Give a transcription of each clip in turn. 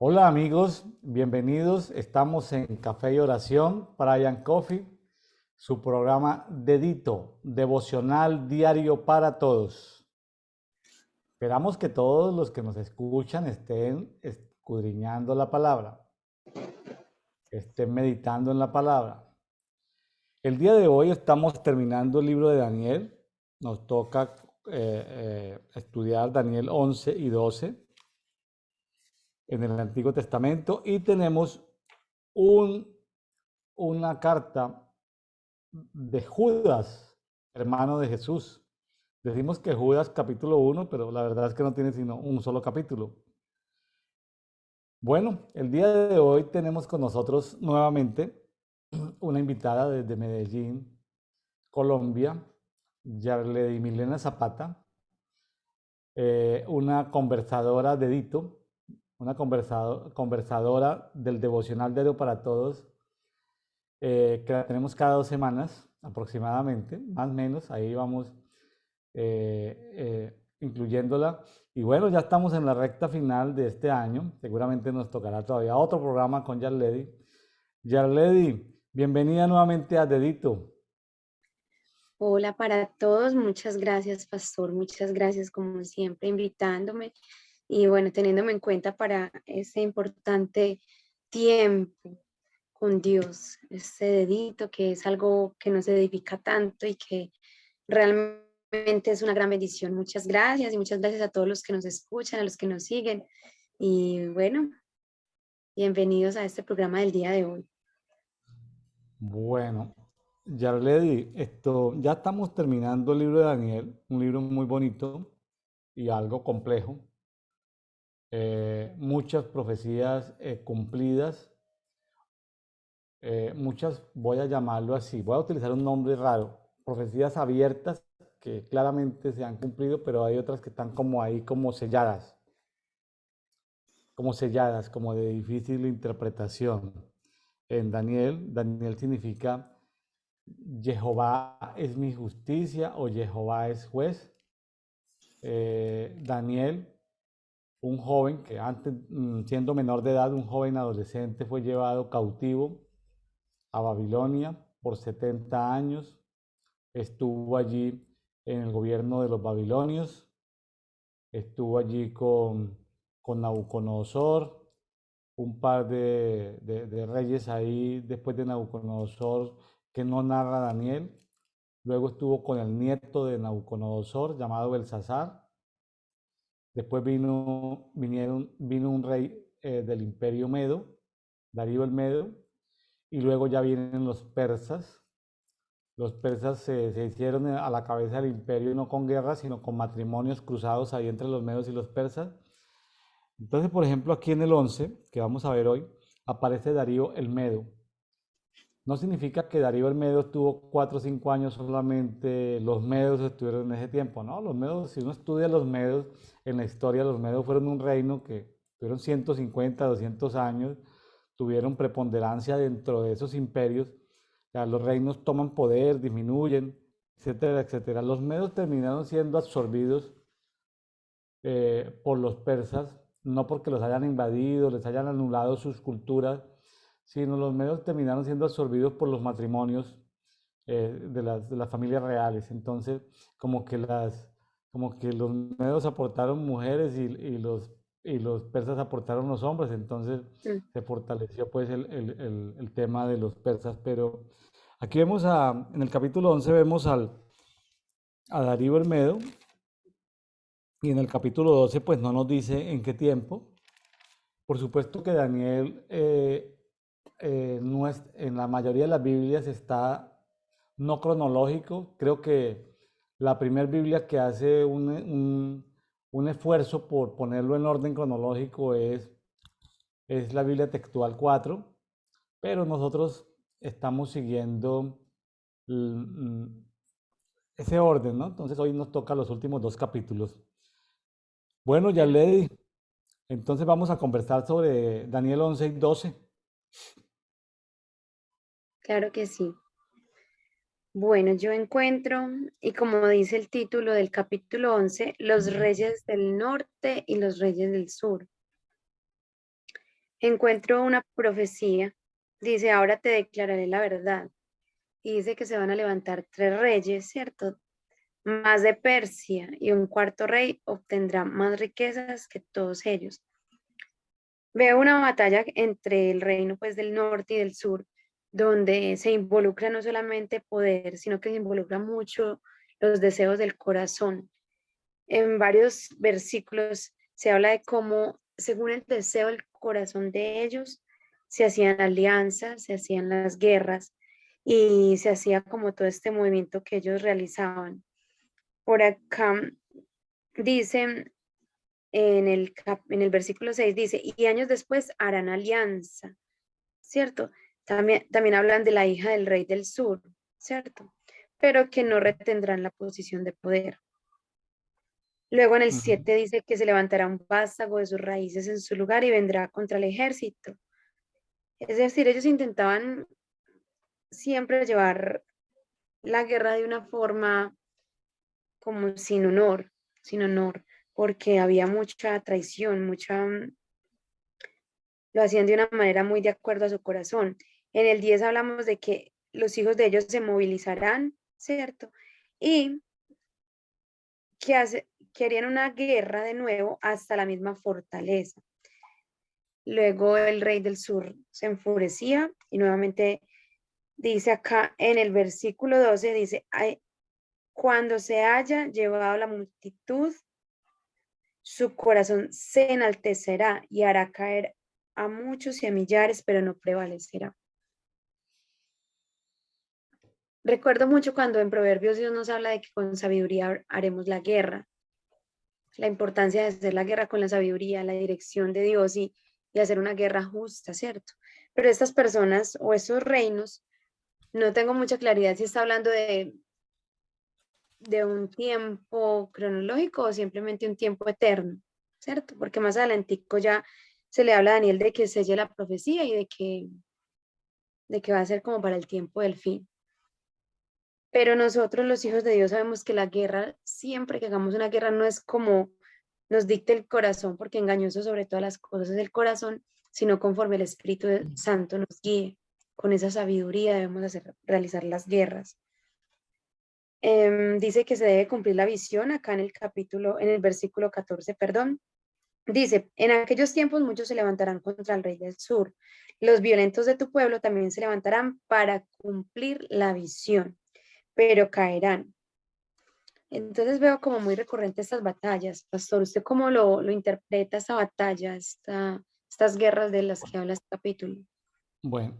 Hola amigos, bienvenidos. Estamos en Café y Oración, Brian Coffee, su programa Dedito, devocional diario para todos. Esperamos que todos los que nos escuchan estén escudriñando la palabra, estén meditando en la palabra. El día de hoy estamos terminando el libro de Daniel. Nos toca estudiar Daniel 11 y 12 en el Antiguo Testamento y tenemos un una carta de Judas, hermano de Jesús. Decimos que Judas capítulo 1, pero la verdad es que no tiene sino un solo capítulo. Bueno, el día de hoy tenemos con nosotros nuevamente una invitada desde Medellín, Colombia, Yarledy Milena Zapata, una conversadora de Dito, una conversadora del devocional Diario para Todos, que la tenemos cada 2 semanas aproximadamente, más o menos, ahí vamos incluyéndola. Y bueno, ya estamos en la recta final de este año, seguramente nos tocará todavía otro programa con Yarledy. Yarledy, bienvenida nuevamente a Dedito. Hola para todos, muchas gracias, pastor, muchas gracias como siempre invitándome y bueno, teniéndome en cuenta para ese importante tiempo con Dios, este dedito que es algo que nos edifica tanto y que realmente es una gran bendición. Muchas gracias y muchas gracias a todos los que nos escuchan, a los que nos siguen y bueno, bienvenidos a este programa del día de hoy. Bueno, Yarledy, ya estamos terminando el libro de Daniel, un libro muy bonito y algo complejo. Muchas profecías cumplidas, muchas, voy a llamarlo así, voy a utilizar un nombre raro, profecías abiertas que claramente se han cumplido, pero hay otras que están como ahí, como selladas, como de difícil interpretación. En Daniel, Daniel significa Jehová es mi justicia o Jehová es juez. Daniel, un joven que antes, siendo menor de edad, un joven adolescente, fue llevado cautivo a Babilonia por 70 años. Estuvo allí en el gobierno de los babilonios, estuvo allí con Nabucodonosor, un par de reyes ahí después de Nabucodonosor que no narra Daniel. Luego estuvo con el nieto de Nabucodonosor llamado Belsasar. Después vino un rey del imperio Medo, Darío el Medo, y luego ya vienen los persas. Los persas se hicieron a la cabeza del imperio no con guerras, sino con matrimonios cruzados ahí entre los medos y los persas. Entonces, por ejemplo, aquí en el 11, que vamos a ver hoy, aparece Darío el Medo. No significa que Darío el Medo estuvo 4 o 5 años solamente, los medos estuvieron en ese tiempo, ¿no? Los medos, si uno estudia los medos en la historia, los medos fueron un reino que tuvieron 150, 200 años, tuvieron preponderancia dentro de esos imperios, o sea, los reinos toman poder, disminuyen, etcétera, etcétera. Los medos terminaron siendo absorbidos por los persas, no porque los hayan invadido, les hayan anulado sus culturas, sino los medios terminaron siendo absorbidos por los matrimonios de las familias reales. Entonces, como que, como que los medios aportaron mujeres y los persas aportaron los hombres, entonces Mm. se fortaleció pues el tema de los persas. Pero aquí vemos en el capítulo 11 vemos a Darío el Medo, y en el capítulo 12 pues no nos dice en qué tiempo. Por supuesto que Daniel no es, en la mayoría de las Biblias está no cronológico. Creo que la primera Biblia que hace un esfuerzo por ponerlo en orden cronológico es la Biblia Textual 4, pero nosotros estamos siguiendo ese orden, ¿no? Entonces hoy nos toca los últimos 2 capítulos. Bueno, ya Claro, leí. Entonces vamos a conversar sobre Daniel 11 y 12. claro que sí. Bueno, yo encuentro, y como dice el título del capítulo 11, los reyes del norte y los reyes del sur. encuentro una profecía. Dice, ahora te declararé la verdad. Y dice que se van a levantar tres reyes, ¿cierto? Más de Persia, y un cuarto rey obtendrá más riquezas que todos ellos. Veo una batalla entre el reino pues del norte y del sur, donde se involucra no solamente poder, sino que se involucra mucho los deseos del corazón. En varios versículos se habla de cómo, según el deseo del corazón de ellos, se hacían alianzas, se hacían las guerras y se hacía como todo este movimiento que ellos realizaban. Por acá dicen en el versículo 6 dice, y años después harán alianza, ¿cierto? También hablan de la hija del rey del sur, ¿cierto? Pero que no retendrán la posición de poder. Luego en el Ujú. 7 dice que se levantará un vástago de sus raíces en su lugar y vendrá contra el ejército. Es decir, ellos intentaban siempre llevar la guerra de una forma como sin honor, porque había mucha traición, lo hacían de una manera muy de acuerdo a su corazón. En el 10 hablamos de que los hijos de ellos se movilizarán, ¿cierto? Y que harían una guerra de nuevo hasta la misma fortaleza. Luego el rey del sur se enfurecía y nuevamente dice acá en el versículo 12, dice, cuando se haya llevado la multitud, su corazón se enaltecerá y hará caer a muchos y a millares, pero no prevalecerá. Recuerdo mucho cuando en Proverbios Dios nos habla de que con sabiduría haremos la guerra, la importancia de hacer la guerra con la sabiduría, la dirección de Dios y hacer una guerra justa, ¿cierto? Pero estas personas o esos reinos, no tengo mucha claridad si está hablando de un tiempo cronológico o simplemente un tiempo eterno, ¿cierto? Porque más adelantico ya se le habla a Daniel de que selle la profecía y de que va a ser como para el tiempo del fin. Pero nosotros los hijos de Dios sabemos que la guerra, siempre que hagamos una guerra, no es como nos dicte el corazón, porque engañoso sobre todas las cosas es el corazón, sino conforme el Espíritu Santo nos guíe. Con esa sabiduría debemos realizar las guerras. Dice que se debe cumplir la visión acá en el versículo 14, perdón. Dice, en aquellos tiempos muchos se levantarán contra el rey del sur. Los violentos de tu pueblo también se levantarán para cumplir la visión, pero caerán. Entonces veo como muy recurrente estas batallas. Pastor, ¿usted cómo lo interpreta esta batalla, estas guerras de las que habla este capítulo? Bueno,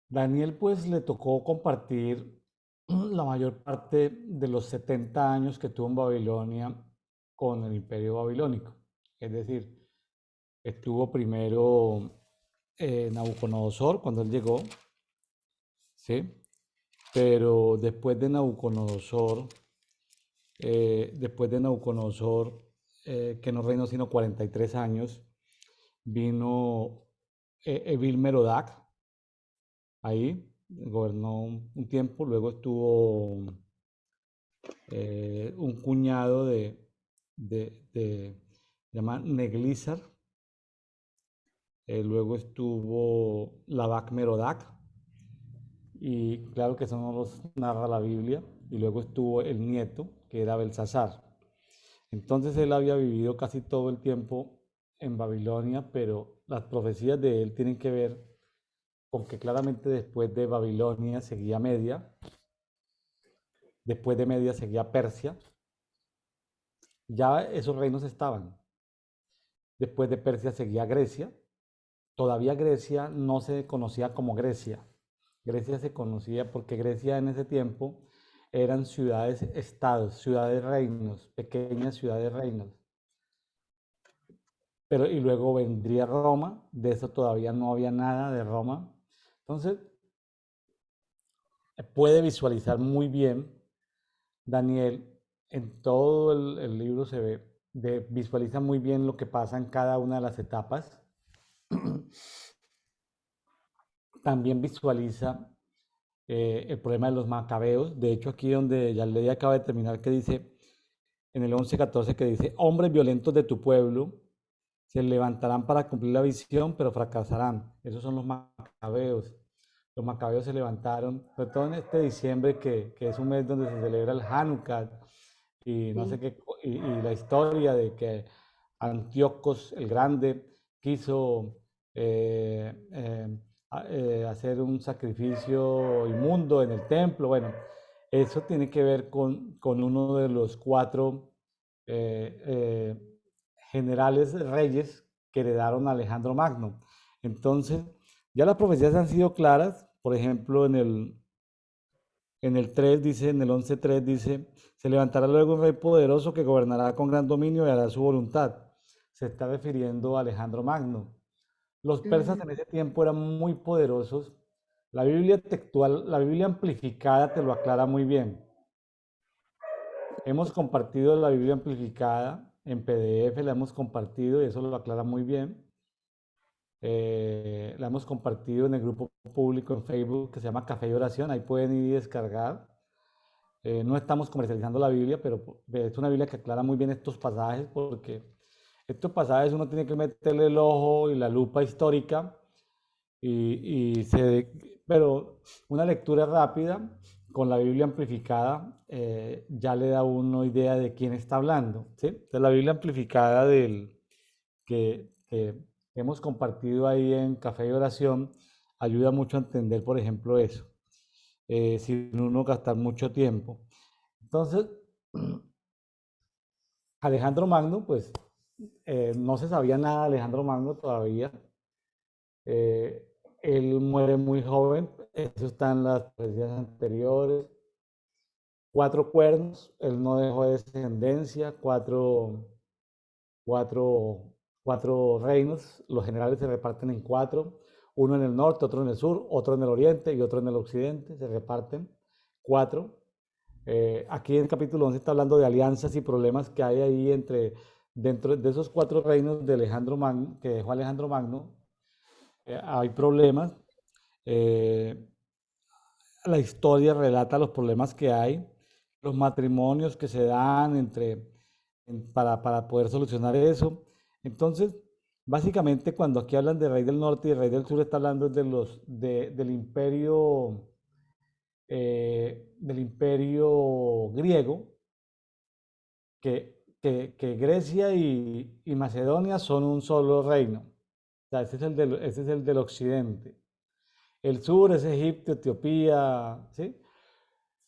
Daniel pues le tocó compartir la mayor parte de los 70 años que tuvo en Babilonia con el imperio babilónico. Es decir, estuvo primero Nabucodonosor cuando él llegó, ¿sí? Pero después de Nabucodonosor, que no reinó sino 43 años, vino Evil Merodach, ahí gobernó un tiempo, luego estuvo un cuñado se llama Neglizar, luego estuvo Labak Merodach, y claro que eso no los narra la Biblia, y luego estuvo el nieto, que era Belsasar. Entonces él había vivido casi todo el tiempo en Babilonia, pero las profecías de él tienen que ver con que claramente después de Babilonia seguía Media, después de Media seguía Persia, ya esos reinos estaban. Después de Persia seguía Grecia, todavía Grecia no se conocía como Grecia. Grecia se conocía porque Grecia en ese tiempo eran ciudades-estados, ciudades-reinos, pequeñas ciudades-reinos. Pero y luego vendría Roma, de eso todavía no había nada de Roma. Entonces, puede visualizar muy bien Daniel, en todo el libro se ve, visualiza muy bien lo que pasa en cada una de las etapas. También visualiza el problema de los macabeos. De hecho, aquí donde ya leí acaba de terminar, que dice, en el 11:14, que dice, hombres violentos de tu pueblo se levantarán para cumplir la visión, pero fracasarán. Esos son los macabeos. Los macabeos se levantaron, sobre todo en este diciembre, que es un mes donde se celebra el Hanukkah y no sé Sí. qué, y la historia de que Antíocos el Grande quiso eh, eh, hacer un sacrificio inmundo en el templo. Bueno, eso tiene que ver con uno de los cuatro eh, eh, generales reyes que heredaron a Alejandro Magno. Entonces, ya las profecías han sido claras. Por ejemplo, en el 3 dice, en el 11:3 dice, se levantará luego un rey poderoso que gobernará con gran dominio y hará su voluntad. Se está refiriendo a Alejandro Magno. Los persas Ujú. en ese tiempo eran muy poderosos. La Biblia textual, la Biblia amplificada te lo aclara muy bien. Hemos compartido la Biblia amplificada en PDF, la hemos compartido y eso lo aclara muy bien. La hemos compartido en el grupo público en Facebook que se llama Café y Oración. Ahí pueden ir y descargar. No estamos comercializando la Biblia, pero es una Biblia que aclara muy bien estos pasajes porque estos pasajes uno tiene que meterle el ojo y la lupa histórica pero una lectura rápida con la Biblia amplificada ya le da a uno idea de quién está hablando, ¿sí? Entonces la Biblia amplificada que hemos compartido ahí en Café y Oración ayuda mucho a entender, por ejemplo, eso, sin uno gastar mucho tiempo. Entonces, Alejandro Magno, pues no se sabía nada de Alejandro Magno todavía. Eh, Él muere muy joven, eso está en las profecías anteriores. Cuatro cuernos, él no dejó descendencia, cuatro, cuatro reinos, los generales se reparten en cuatro, uno en el norte, otro en el sur, otro en el oriente y otro en el occidente, se reparten cuatro. Aquí en el capítulo 11 está hablando de alianzas y problemas que hay ahí dentro de esos cuatro reinos de Alejandro Magno, que dejó Alejandro Magno. Hay problemas. Eh, la historia relata los problemas que hay, los matrimonios que se dan para poder solucionar eso. Entonces, básicamente cuando aquí hablan de rey del norte y rey del sur, está hablando del imperio griego, que Grecia y Macedonia son un solo reino. O sea, ese es el del occidente. El sur es Egipto, Etiopía, ¿sí?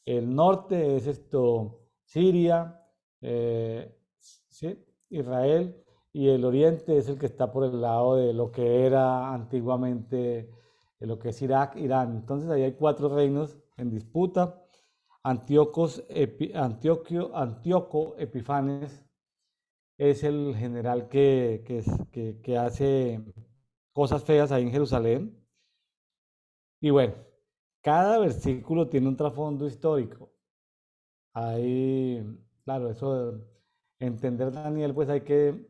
El norte es Siria, ¿sí? Israel, y el oriente es el que está por el lado de lo que era antiguamente, lo que es Irak, Irán. Entonces ahí hay cuatro reinos en disputa. Antíoco Epifanes es el general que hace cosas feas ahí en Jerusalén. Y bueno, cada versículo tiene un trasfondo histórico. Ahí, claro, eso de entender Daniel, pues hay que,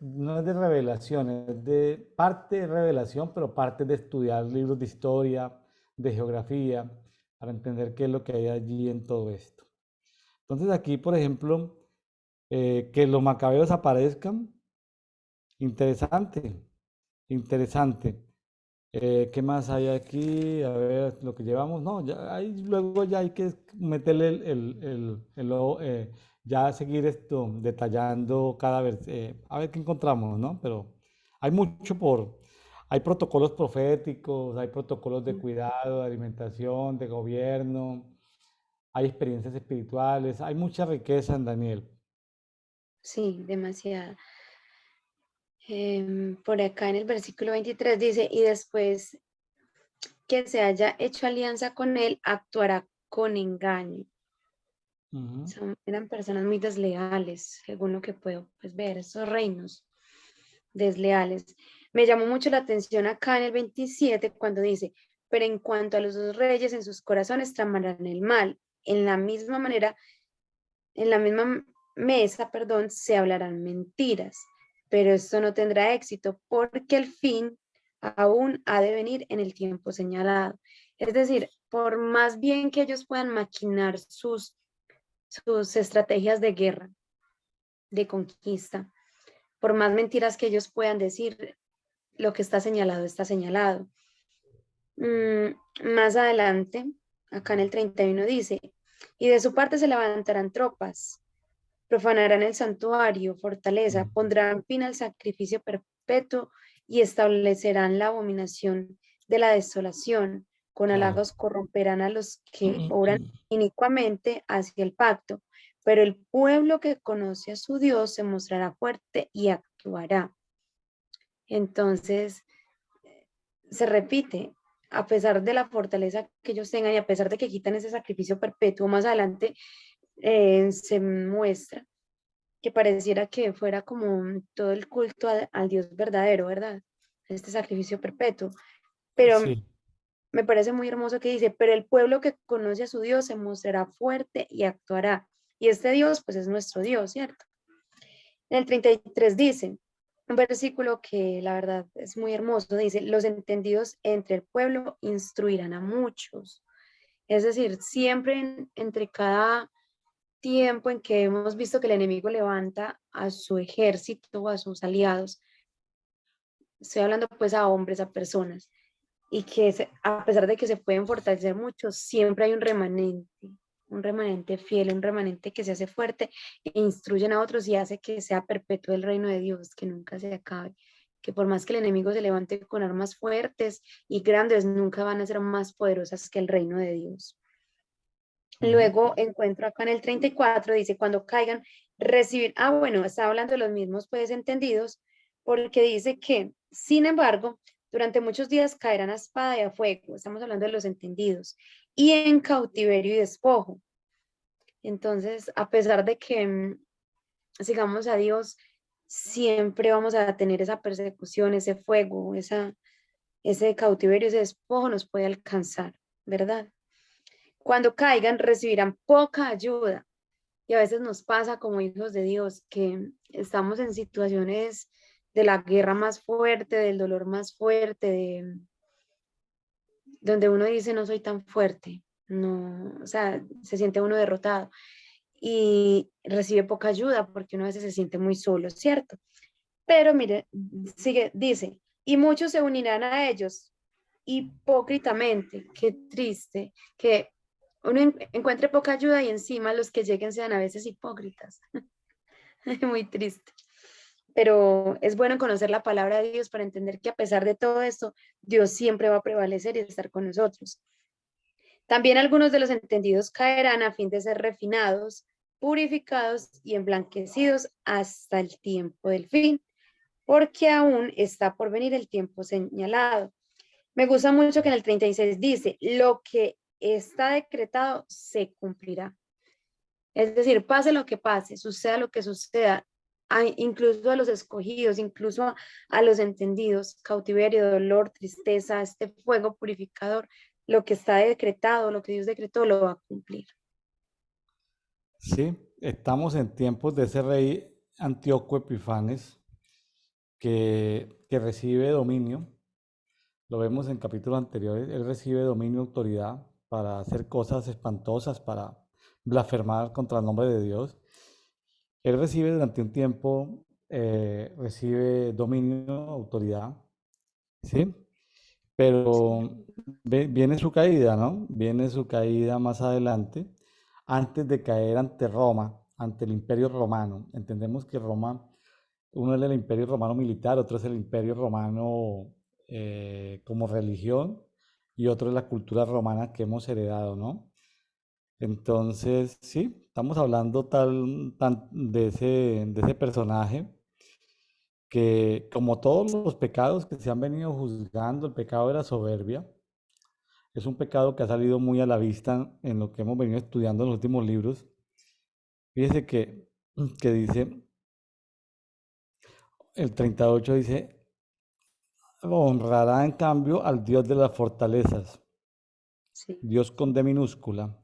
no es de revelación, es de parte de revelación, pero parte de estudiar libros de historia, de geografía, para entender qué es lo que hay allí en todo esto. Entonces aquí, por ejemplo, que los macabeos aparezcan, interesante, interesante. ¿Qué más hay aquí? A ver, lo que llevamos. No, luego ya hay que meterle ya seguir esto, detallando cada vez, a ver qué encontramos, ¿no? Pero hay mucho hay protocolos proféticos, hay protocolos de cuidado, de alimentación, de gobierno, hay experiencias espirituales, hay mucha riqueza en Daniel. Sí, demasiada. Por acá en el versículo 23 dice, y después que se haya hecho alianza con él, actuará con engaño. Ujú. Eran personas muy desleales, según lo que puedo pues, ver, esos reinos desleales. Me llamó mucho la atención acá en el 27 cuando dice, pero en cuanto a los dos reyes en sus corazones tramarán el mal. En la misma manera, en la misma mesa, perdón, se hablarán mentiras, pero esto no tendrá éxito porque el fin aún ha de venir en el tiempo señalado. Es decir, por más bien que ellos puedan maquinar sus estrategias de guerra, de conquista, por más mentiras que ellos puedan decir, lo que está señalado está señalado. Más adelante, acá en el 31 dice, y de su parte se levantarán tropas, profanarán el santuario, fortaleza, pondrán fin al sacrificio perpetuo y establecerán la abominación de la desolación. Con Claro. halagos corromperán a los que obran inicuamente hacia el pacto, pero el pueblo que conoce a su Dios se mostrará fuerte y actuará. Entonces, se repite, a pesar de la fortaleza que ellos tengan y a pesar de que quitan ese sacrificio perpetuo, más adelante se muestra que pareciera que fuera como todo el culto al Dios verdadero, ¿verdad? Este sacrificio perpetuo. Pero Sí, me parece muy hermoso que dice, pero el pueblo que conoce a su Dios se mostrará fuerte y actuará. Y este Dios, pues es nuestro Dios, ¿cierto? En el 33 dice, un versículo que la verdad es muy hermoso, dice, los entendidos entre el pueblo instruirán a muchos. Es decir, siempre entre cada tiempo en que hemos visto que el enemigo levanta a su ejército o a sus aliados, estoy hablando pues a hombres, a personas, y que a pesar de que se pueden fortalecer mucho, siempre hay un remanente fiel, un remanente que se hace fuerte e instruyen a otros y hace que sea perpetuo el reino de Dios, que nunca se acabe, que por más que el enemigo se levante con armas fuertes y grandes, nunca van a ser más poderosas que el reino de Dios. Luego encuentro acá en el 34, dice, cuando caigan, recibir, bueno, está hablando de los mismos pues entendidos, porque dice que, sin embargo, durante muchos días caerán a espada y a fuego, estamos hablando de los entendidos, y en cautiverio y despojo. Entonces, a pesar de que sigamos a Dios, siempre vamos a tener esa persecución, ese fuego, ese cautiverio, ese despojo nos puede alcanzar, ¿verdad? Cuando caigan, recibirán poca ayuda. Y a veces nos pasa como hijos de Dios que estamos en situaciones de la guerra más fuerte, del dolor más fuerte, donde uno dice no soy tan fuerte, no, o sea, se siente uno derrotado y recibe poca ayuda porque uno a veces se siente muy solo, ¿cierto? Pero mire, sigue, dice, y muchos se unirán a ellos hipócritamente, qué triste, que uno encuentre poca ayuda y encima los que lleguen sean a veces hipócritas. Muy triste. Pero es bueno conocer la palabra de Dios para entender que a pesar de todo esto, Dios siempre va a prevalecer y estar con nosotros. También algunos de los entendidos caerán a fin de ser refinados, purificados y emblanquecidos hasta el tiempo del fin, porque aún está por venir el tiempo señalado. Me gusta mucho que en el 36 dice, lo que está decretado se cumplirá. Es decir, pase lo que pase, suceda lo que suceda, incluso a los escogidos, incluso a los entendidos, cautiverio, dolor, tristeza, este fuego purificador, lo que está decretado, lo que Dios decretó, lo va a cumplir. sí, estamos en tiempos de ese rey Antíoco Epifanes que recibe dominio. Lo vemos en capítulos anteriores. Él recibe dominio y autoridad para hacer cosas espantosas, para blasfemar contra el nombre de Dios. Él recibe durante un tiempo, recibe dominio, autoridad, ¿sí? Sí, Pero viene su caída, ¿no? Viene su caída más adelante, antes de caer ante Roma, ante el Imperio Romano. Entendemos que Roma, uno es el Imperio Romano militar, otro es el Imperio Romano como religión y otro es la cultura romana que hemos heredado, ¿no? Entonces, sí, estamos hablando de ese personaje que, como todos los pecados que se han venido juzgando, el pecado de la soberbia, es un pecado que ha salido muy a la vista en lo que hemos venido estudiando en los últimos libros. Fíjese que dice, el 38 dice, honrará en cambio al Dios de las fortalezas, sí, Dios con D minúscula.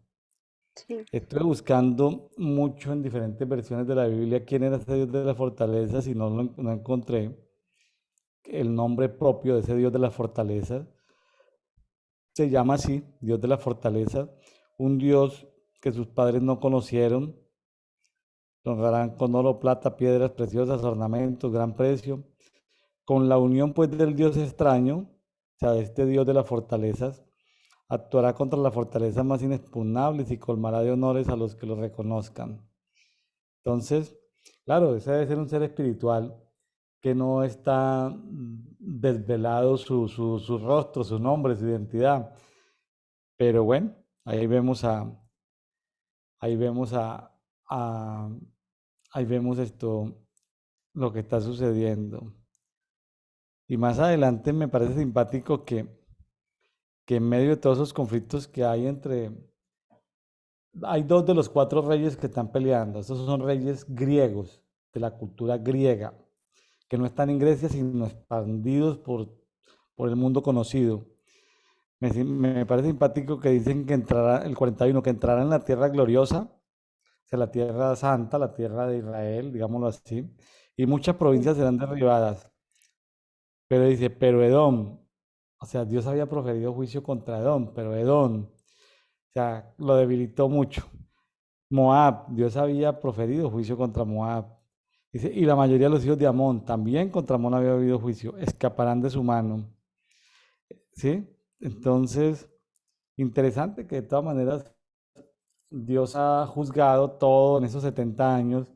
sí. Estuve buscando mucho en diferentes versiones de la Biblia quién era ese Dios de las fortalezas y no encontré el nombre propio de ese Dios de las fortalezas. Se llama así, Dios de la fortaleza, un Dios que sus padres no conocieron, Lo honrarán con oro, plata, piedras preciosas, ornamentos, gran precio. Con la unión pues del Dios extraño, o sea, de este Dios de las fortalezas, actuará contra las fortalezas más inexpugnables y colmará de honores a los que lo reconozcan. Entonces, claro, ese debe ser un ser espiritual que no está desvelado su rostro, su nombre, su identidad. Pero bueno, ahí vemos ahí vemos a- ahí vemos esto, lo que está sucediendo. Y más adelante me parece simpático que en medio de todos esos conflictos que hay hay dos de los cuatro reyes que están peleando. Estos son reyes griegos, de la cultura griega, que no están en Grecia, sino expandidos por el mundo conocido. Me parece simpático que dicen que entrará, el 41, que entrará en la tierra gloriosa, o sea, la tierra santa, la tierra de Israel, digámoslo así, y muchas provincias serán derribadas. Pero dice, pero Edom, o sea, Dios había proferido juicio contra Edom, pero Edom, o sea, lo debilitó mucho. Moab, Dios había proferido juicio contra Moab. Dice, y la mayoría de los hijos de Amón, también contra Amón había habido juicio, escaparán de su mano. ¿Sí? Entonces, interesante que de todas maneras Dios ha juzgado todo en esos 70 años.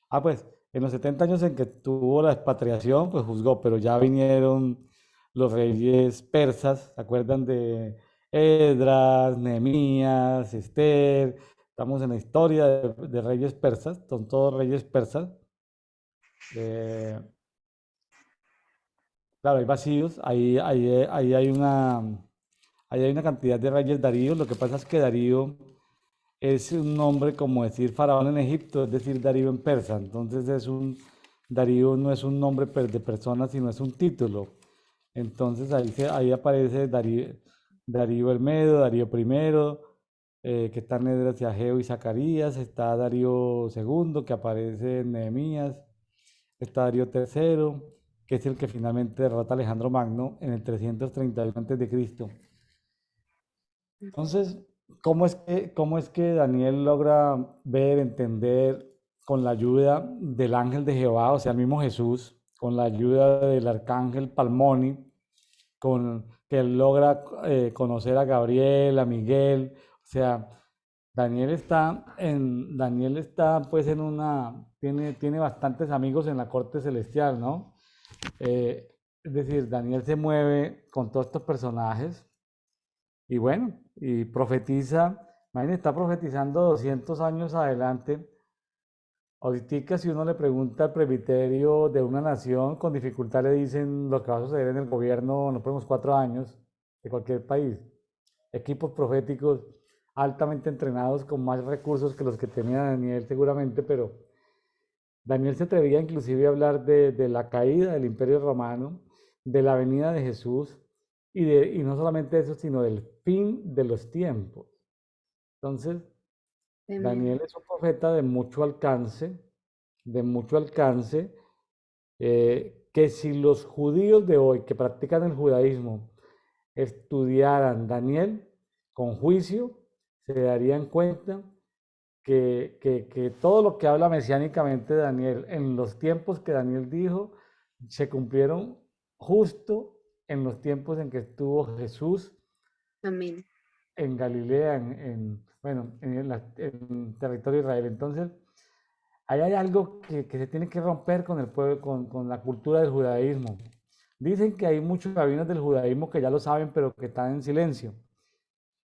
Ah, pues, en los 70 años en que tuvo la expatriación, pues juzgó, pero ya vinieron los reyes persas, ¿se acuerdan de Esdras, Nehemías, Esther? Estamos en la historia de reyes persas, son todos reyes persas. Eh, claro, hay vacíos, ahí hay una cantidad de reyes Darío. Lo que pasa es que Darío es un nombre como decir faraón en Egipto, es decir, Darío en persa. Entonces Darío no es un nombre de persona, sino es un título. Entonces ahí aparece Darío el Medo, Darío primero, que está en Esdras y Ageo y Zacarías. Está Darío segundo, que aparece en Nehemías. Está Darío tercero, que es el que finalmente derrota a Alejandro Magno en el 331 a.C. Entonces, cómo es que Daniel logra ver, entender con la ayuda del ángel de Jehová, o sea, el mismo Jesús, con la ayuda del arcángel Palmoni, con que él logra conocer a Gabriel, a Miguel, o sea, Daniel está pues tiene bastantes amigos en la corte celestial, ¿no? Es decir, Daniel se mueve con todos estos personajes y bueno, y profetiza, imagínate, está profetizando 200 años adelante. Ahorita si uno le pregunta al presbiterio de una nación, con dificultad le dicen lo que va a suceder en el gobierno en los próximos 4 años de cualquier país. Equipos proféticos altamente entrenados con más recursos que los que tenía Daniel seguramente, pero Daniel se atrevía inclusive a hablar de la caída del Imperio Romano, de la venida de Jesús y no solamente eso, sino del fin de los tiempos. Entonces, Daniel Tremendo. es un profeta de mucho alcance, que si los judíos de hoy que practican el judaísmo estudiaran Daniel con juicio, se darían cuenta que todo lo que habla mesiánicamente Daniel en los tiempos que Daniel dijo se cumplieron justo en los tiempos en que estuvo Jesús Amén. en Galilea, bueno, en territorio de Israel. Entonces, ahí hay algo que se tiene que romper con el pueblo, con la cultura del judaísmo. Dicen que hay muchos rabinos del judaísmo que ya lo saben, pero que están en silencio.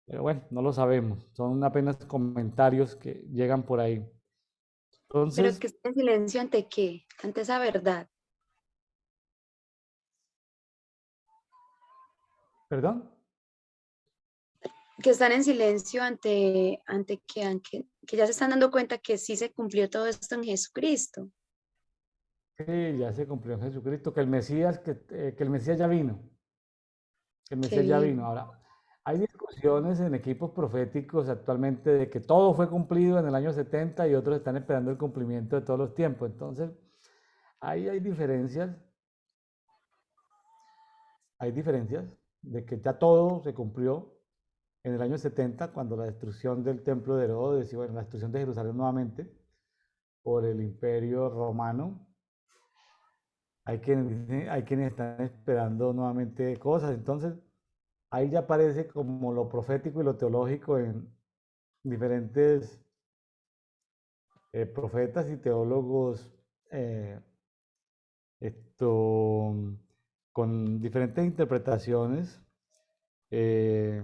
Pero bueno, no lo sabemos. Son apenas comentarios que llegan por ahí. Pero Entonces, que esté en silencio ante qué, ante esa verdad. perdón. Que están en silencio que ya se están dando cuenta que sí se cumplió todo esto en Jesucristo. Sí, ya se cumplió en Jesucristo, que el Mesías ya vino, que el Qué Mesías ya vino. bien. Ahora, hay discusiones en equipos proféticos actualmente de que todo fue cumplido en el año 70 y otros están esperando el cumplimiento de todos los tiempos. Entonces, ahí hay diferencias de que ya todo se cumplió en el año 70 cuando la destrucción del templo de Herodes y bueno, la destrucción de Jerusalén nuevamente. por el Imperio Romano. Hay quienes están esperando nuevamente cosas. Entonces, ahí ya aparece como lo profético y lo teológico en diferentes profetas y teólogos eh, esto, con diferentes interpretaciones. Eh,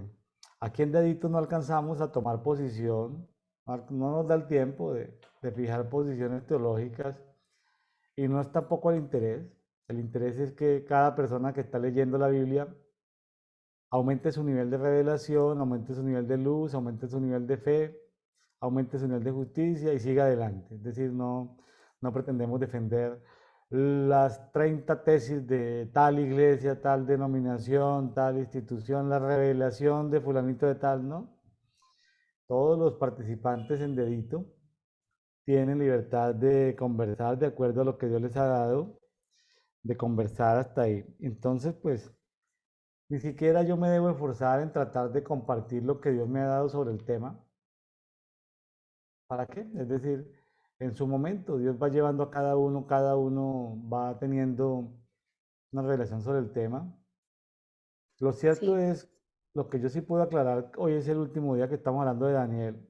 Aquí en Dedito no alcanzamos a tomar posición, no nos da el tiempo de fijar posiciones teológicas y no es tampoco el interés. El interés es que cada persona que está leyendo la Biblia aumente su nivel de revelación, aumente su nivel de luz, aumente su nivel de fe, aumente su nivel de justicia y siga adelante. Es decir, no pretendemos defender las 30 tesis de tal iglesia, tal denominación, tal institución, la revelación de fulanito de tal, ¿no? Todos los participantes en Dedito tienen libertad de conversar de acuerdo a lo que Dios les ha dado, de conversar hasta ahí. Entonces, pues, ni siquiera yo me debo esforzar en tratar de compartir lo que Dios me ha dado sobre el tema. ¿Para qué? Es decir, en su momento Dios va llevando a cada uno va teniendo una revelación sobre el tema. Lo cierto Sí, es, lo que yo sí puedo aclarar, hoy es el último día que estamos hablando de Daniel,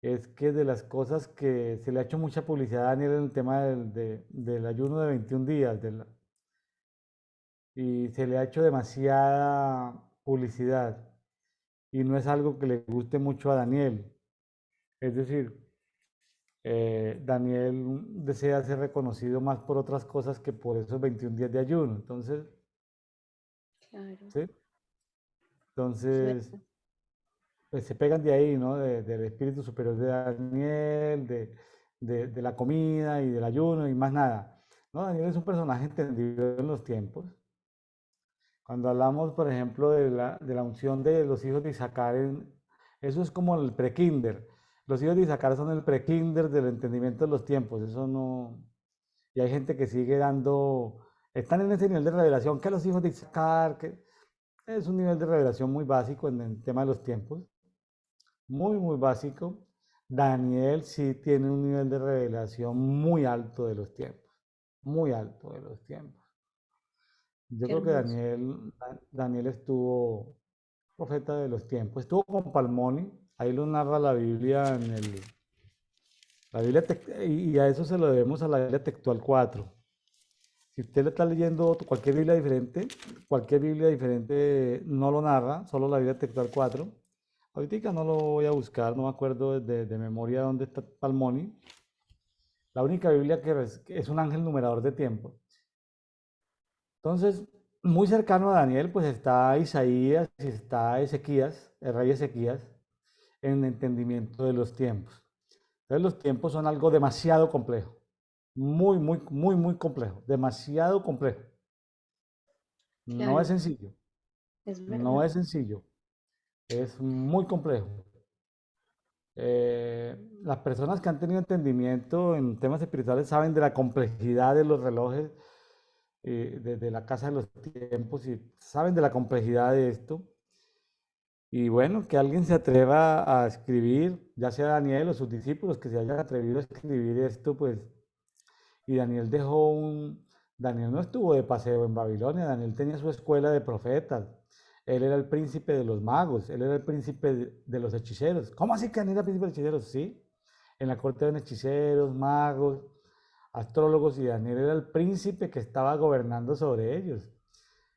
es que de las cosas que se le ha hecho mucha publicidad a Daniel en el tema del ayuno de 21 días, y se le ha hecho demasiada publicidad, y no es algo que le guste mucho a Daniel. Es decir, Daniel desea ser reconocido más por otras cosas que por esos 21 días de ayuno. Entonces, claro, ¿sí? es Entonces, verdad. pues se pegan de ahí, ¿no? Del espíritu superior de Daniel, de la comida y del ayuno y más nada. ¿No? Daniel es un personaje entendido en los tiempos. Cuando hablamos, por ejemplo, de la unción de los hijos de Isaacar, eso es como el prekinder. Los hijos de Isaacar son el prekinder del entendimiento de los tiempos. Eso no. Y hay gente que sigue dando. Están en ese nivel de revelación que los hijos de Isaacar, que es un nivel de revelación muy básico en el tema de los tiempos. Muy básico. Daniel sí tiene un nivel de revelación muy alto de los tiempos. Muy alto de los tiempos. Yo Qué creo que hermoso. Daniel estuvo profeta de los tiempos. Estuvo con Palmoni, ahí lo narra la Biblia la Biblia y a eso se lo debemos a la Biblia textual 4. Si usted le está leyendo cualquier Biblia diferente no lo narra, solo la Biblia textual 4. Ahorita no lo voy a buscar, no me acuerdo de memoria dónde está Palmoni. La única Biblia que es un ángel numerador de tiempo. Entonces, muy cercano a Daniel, pues está Isaías y está Ezequías, el rey Ezequías, en entendimiento de los tiempos. Entonces, los tiempos son algo demasiado complejo, muy complejo, demasiado complejo. No es Claro, sencillo, es no verdad. es sencillo, es muy complejo. Las personas que han tenido entendimiento en temas espirituales saben de la complejidad de los relojes de la casa de los tiempos y saben de la complejidad de esto. Y bueno, que alguien se atreva a escribir, ya sea Daniel o sus discípulos, que se hayan atrevido a escribir esto, pues, y Daniel no estuvo de paseo en Babilonia, Daniel tenía su escuela de profetas, él era el príncipe de los magos, él era el príncipe de los hechiceros. ¿Cómo así que Daniel era príncipe de los hechiceros? Sí, en la corte eran hechiceros, magos, astrólogos, y Daniel era el príncipe que estaba gobernando sobre ellos.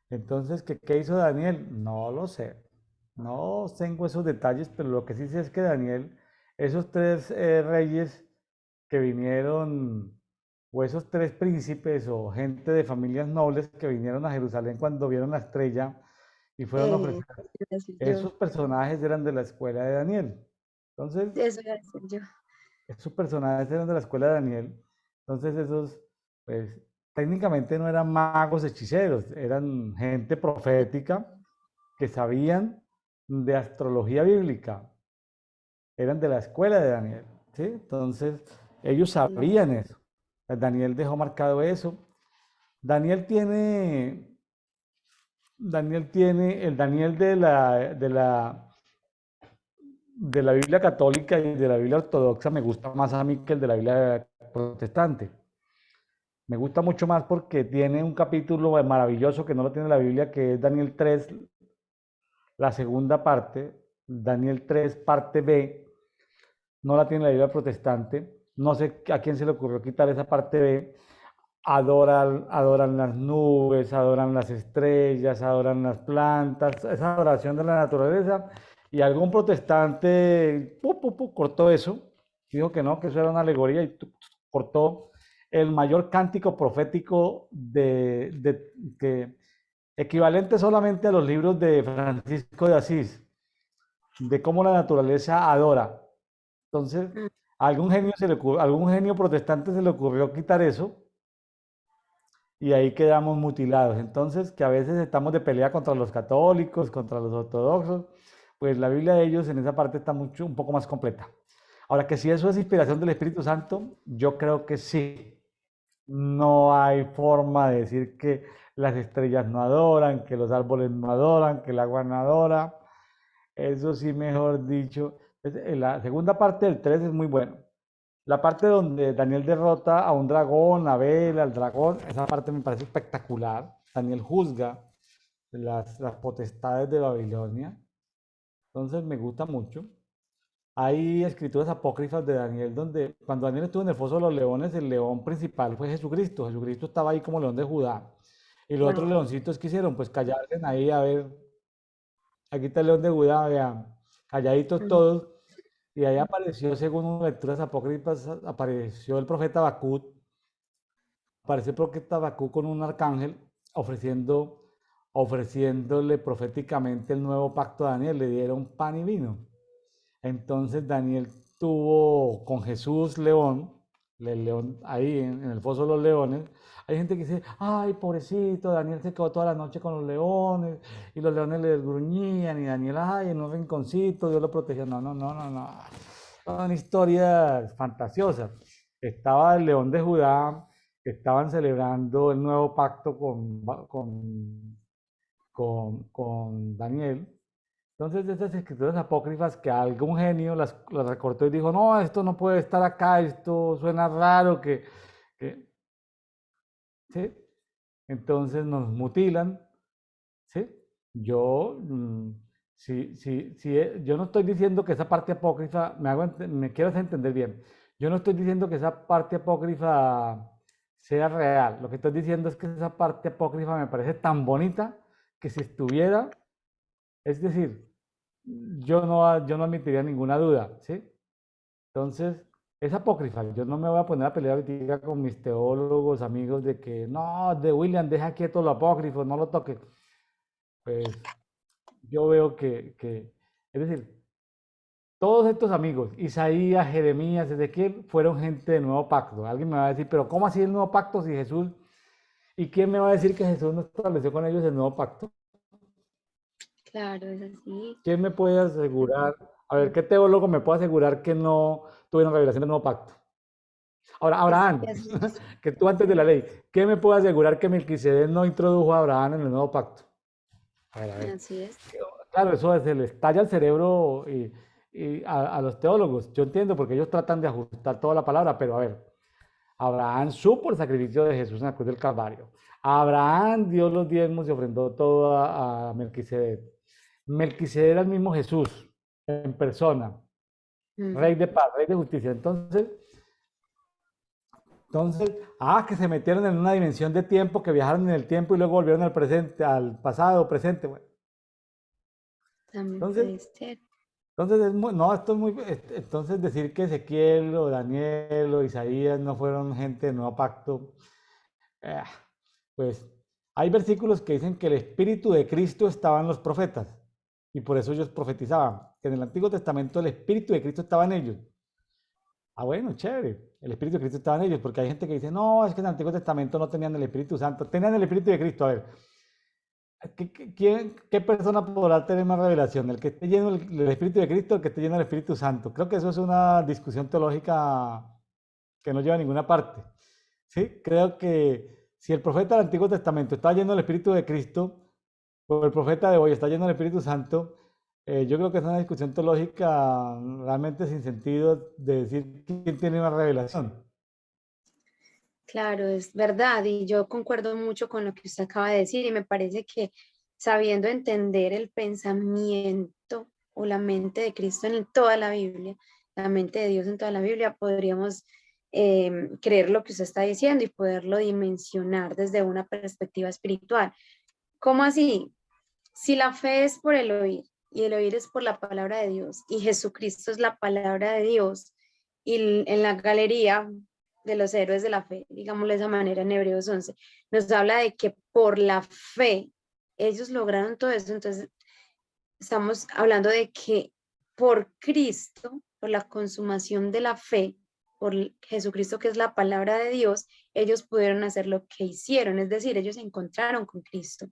Entonces, ¿qué hizo Daniel? No lo sé. No tengo esos detalles, pero lo que sí sé es que Daniel, esos tres reyes que vinieron, o esos tres príncipes o gente de familias nobles que vinieron a Jerusalén cuando vieron la estrella y fueron a ofrecer, Eso iba a decir yo. esos personajes eran de la escuela de Daniel. Entonces, Eso iba a decir yo. esos personajes eran de la escuela de Daniel. Entonces, esos, pues, técnicamente no eran magos hechiceros, eran gente profética que sabían de astrología bíblica, eran de la escuela de Daniel, ¿sí? Entonces, ellos Mm, sabían eso. Daniel dejó marcado eso. Daniel tiene, el Daniel de la Biblia católica y de la Biblia ortodoxa me gusta más a mí que el de la Biblia protestante. Me gusta mucho más porque tiene un capítulo maravilloso que no lo tiene la Biblia, que es Daniel 3, la segunda parte, Daniel 3, parte B, no la tiene la Biblia protestante. No sé a quién se le ocurrió quitar esa parte B. Adoran las nubes, adoran las estrellas, adoran las plantas, esa adoración de la naturaleza. Y algún protestante cortó eso, dijo que no, que eso era una alegoría y cortó el mayor cántico profético que equivalente solamente a los libros de Francisco de Asís, de cómo la naturaleza adora. Entonces, mm, a algún genio protestante se le ocurrió quitar eso y ahí quedamos mutilados. Entonces, que a veces estamos de pelea contra los católicos, contra los ortodoxos, pues la Biblia de ellos en esa parte está un poco más completa. Ahora, que si eso es inspiración del Espíritu Santo, yo creo que sí. No hay forma de decir que las estrellas no adoran, que los árboles no adoran, que el agua no adora. Eso sí, mejor dicho. La segunda parte del 3 es muy bueno. La parte donde Daniel derrota a un dragón, a Bel, al dragón, esa parte me parece espectacular. Daniel juzga las potestades de Babilonia. Entonces me gusta mucho. Hay escrituras apócrifas de Daniel donde cuando Daniel estuvo en el foso de los leones, el león principal fue Jesucristo. Jesucristo estaba ahí como león de Judá. Y los otros wow. leoncitos que hicieron, pues callarse ahí a ver, aquí está el león de Judá, vean, calladitos Mm, todos. Y ahí apareció, según lecturas apócrifas, apareció el profeta Habacuc, apareció el profeta Habacuc con un arcángel ofreciéndole proféticamente el nuevo pacto a Daniel, le dieron pan y vino. Entonces Daniel tuvo con Jesús león, el león ahí en el foso de los leones. Hay gente que dice, ay, pobrecito, Daniel se quedó toda la noche con los leones y los leones le gruñían y Daniel, ay, en un rinconcito, Dios lo protegió. No, no, no, no, no. Son historias fantasiosas. Estaba el león de Judá, estaban celebrando el nuevo pacto con Daniel. Entonces, estas escrituras apócrifas que algún genio las recortó y dijo, no, esto no puede estar acá, esto suena raro, que ¿sí? Entonces nos mutilan, ¿sí? Yo, yo no estoy diciendo que esa parte apócrifa, me quiero hacer entender bien, yo no estoy diciendo que esa parte apócrifa sea real, lo que estoy diciendo es que esa parte apócrifa me parece tan bonita que si estuviera, es decir, yo no admitiría ninguna duda, ¿sí? Entonces, es apócrifa. Yo no me voy a poner a pelear ahorita con mis teólogos, amigos, de que no, de William, deja quieto lo apócrifo, no lo toques. Pues yo veo es decir, todos estos amigos, Isaías, Jeremías, Ezequiel, fueron gente de nuevo pacto. Alguien me va a decir, pero ¿cómo así el nuevo pacto si Jesús? ¿Y quién me va a decir que Jesús no estableció con ellos el nuevo pacto? claro, es así. ¿Quién me puede asegurar? A ver, ¿qué teólogo me puede asegurar que no tuvieron revelación del nuevo pacto? Ahora, Abraham, Así es. que tú antes de la ley, ¿qué me puede asegurar que Melquisedec no introdujo a Abraham en el nuevo pacto? A ver. Así es. Claro, eso se le estalla el cerebro a los teólogos. Yo entiendo porque ellos tratan de ajustar toda la palabra, pero a ver, Abraham supo el sacrificio de Jesús en la cruz del Calvario. Abraham dio los diezmos y ofrendó todo a Melquisedec. Melquisedec era el mismo Jesús en persona, Mm, rey de paz, rey de justicia. Entonces, que se metieron en una dimensión de tiempo, que viajaron en el tiempo y luego volvieron al presente, al pasado, presente. Bueno, también entonces, puede ser. entonces no, esto es muy, entonces decir que Ezequiel o Daniel o Isaías no fueron gente de nuevo pacto, eh, pues hay versículos que dicen que el Espíritu de Cristo estaba en los profetas y por eso ellos profetizaban, que en el Antiguo Testamento el Espíritu de Cristo estaba en ellos. Bueno, chévere. El Espíritu de Cristo estaba en ellos, porque hay gente que dice, no, es que en el Antiguo Testamento no tenían el Espíritu Santo, tenían el Espíritu de Cristo. A ver, ¿qué persona podrá tener más revelación? ¿El que esté lleno del Espíritu de Cristo o el que esté lleno del Espíritu Santo? Creo que eso es una discusión teológica que no lleva a ninguna parte. ¿Sí? Creo que si el profeta del Antiguo Testamento está lleno del Espíritu de Cristo, o el profeta de hoy está lleno del Espíritu Santo, Yo creo que es una discusión teológica realmente sin sentido de decir quién tiene una revelación. Claro, es verdad, y yo concuerdo mucho con lo que usted acaba de decir, y me parece que sabiendo entender el pensamiento o la mente de Cristo en toda la Biblia, la mente de Dios en toda la Biblia, podríamos creer lo que usted está diciendo y poderlo dimensionar desde una perspectiva espiritual. ¿Cómo así? Si la fe es por el oír y el oír es por la palabra de Dios y Jesucristo es la palabra de Dios y en la galería de los héroes de la fe, digámoslo de esa manera en Hebreos 11, nos habla de que por la fe ellos lograron todo eso. Entonces estamos hablando de que por Cristo, por la consumación de la fe, por Jesucristo que es la palabra de Dios, ellos pudieron hacer lo que hicieron, es decir, ellos se encontraron con Cristo,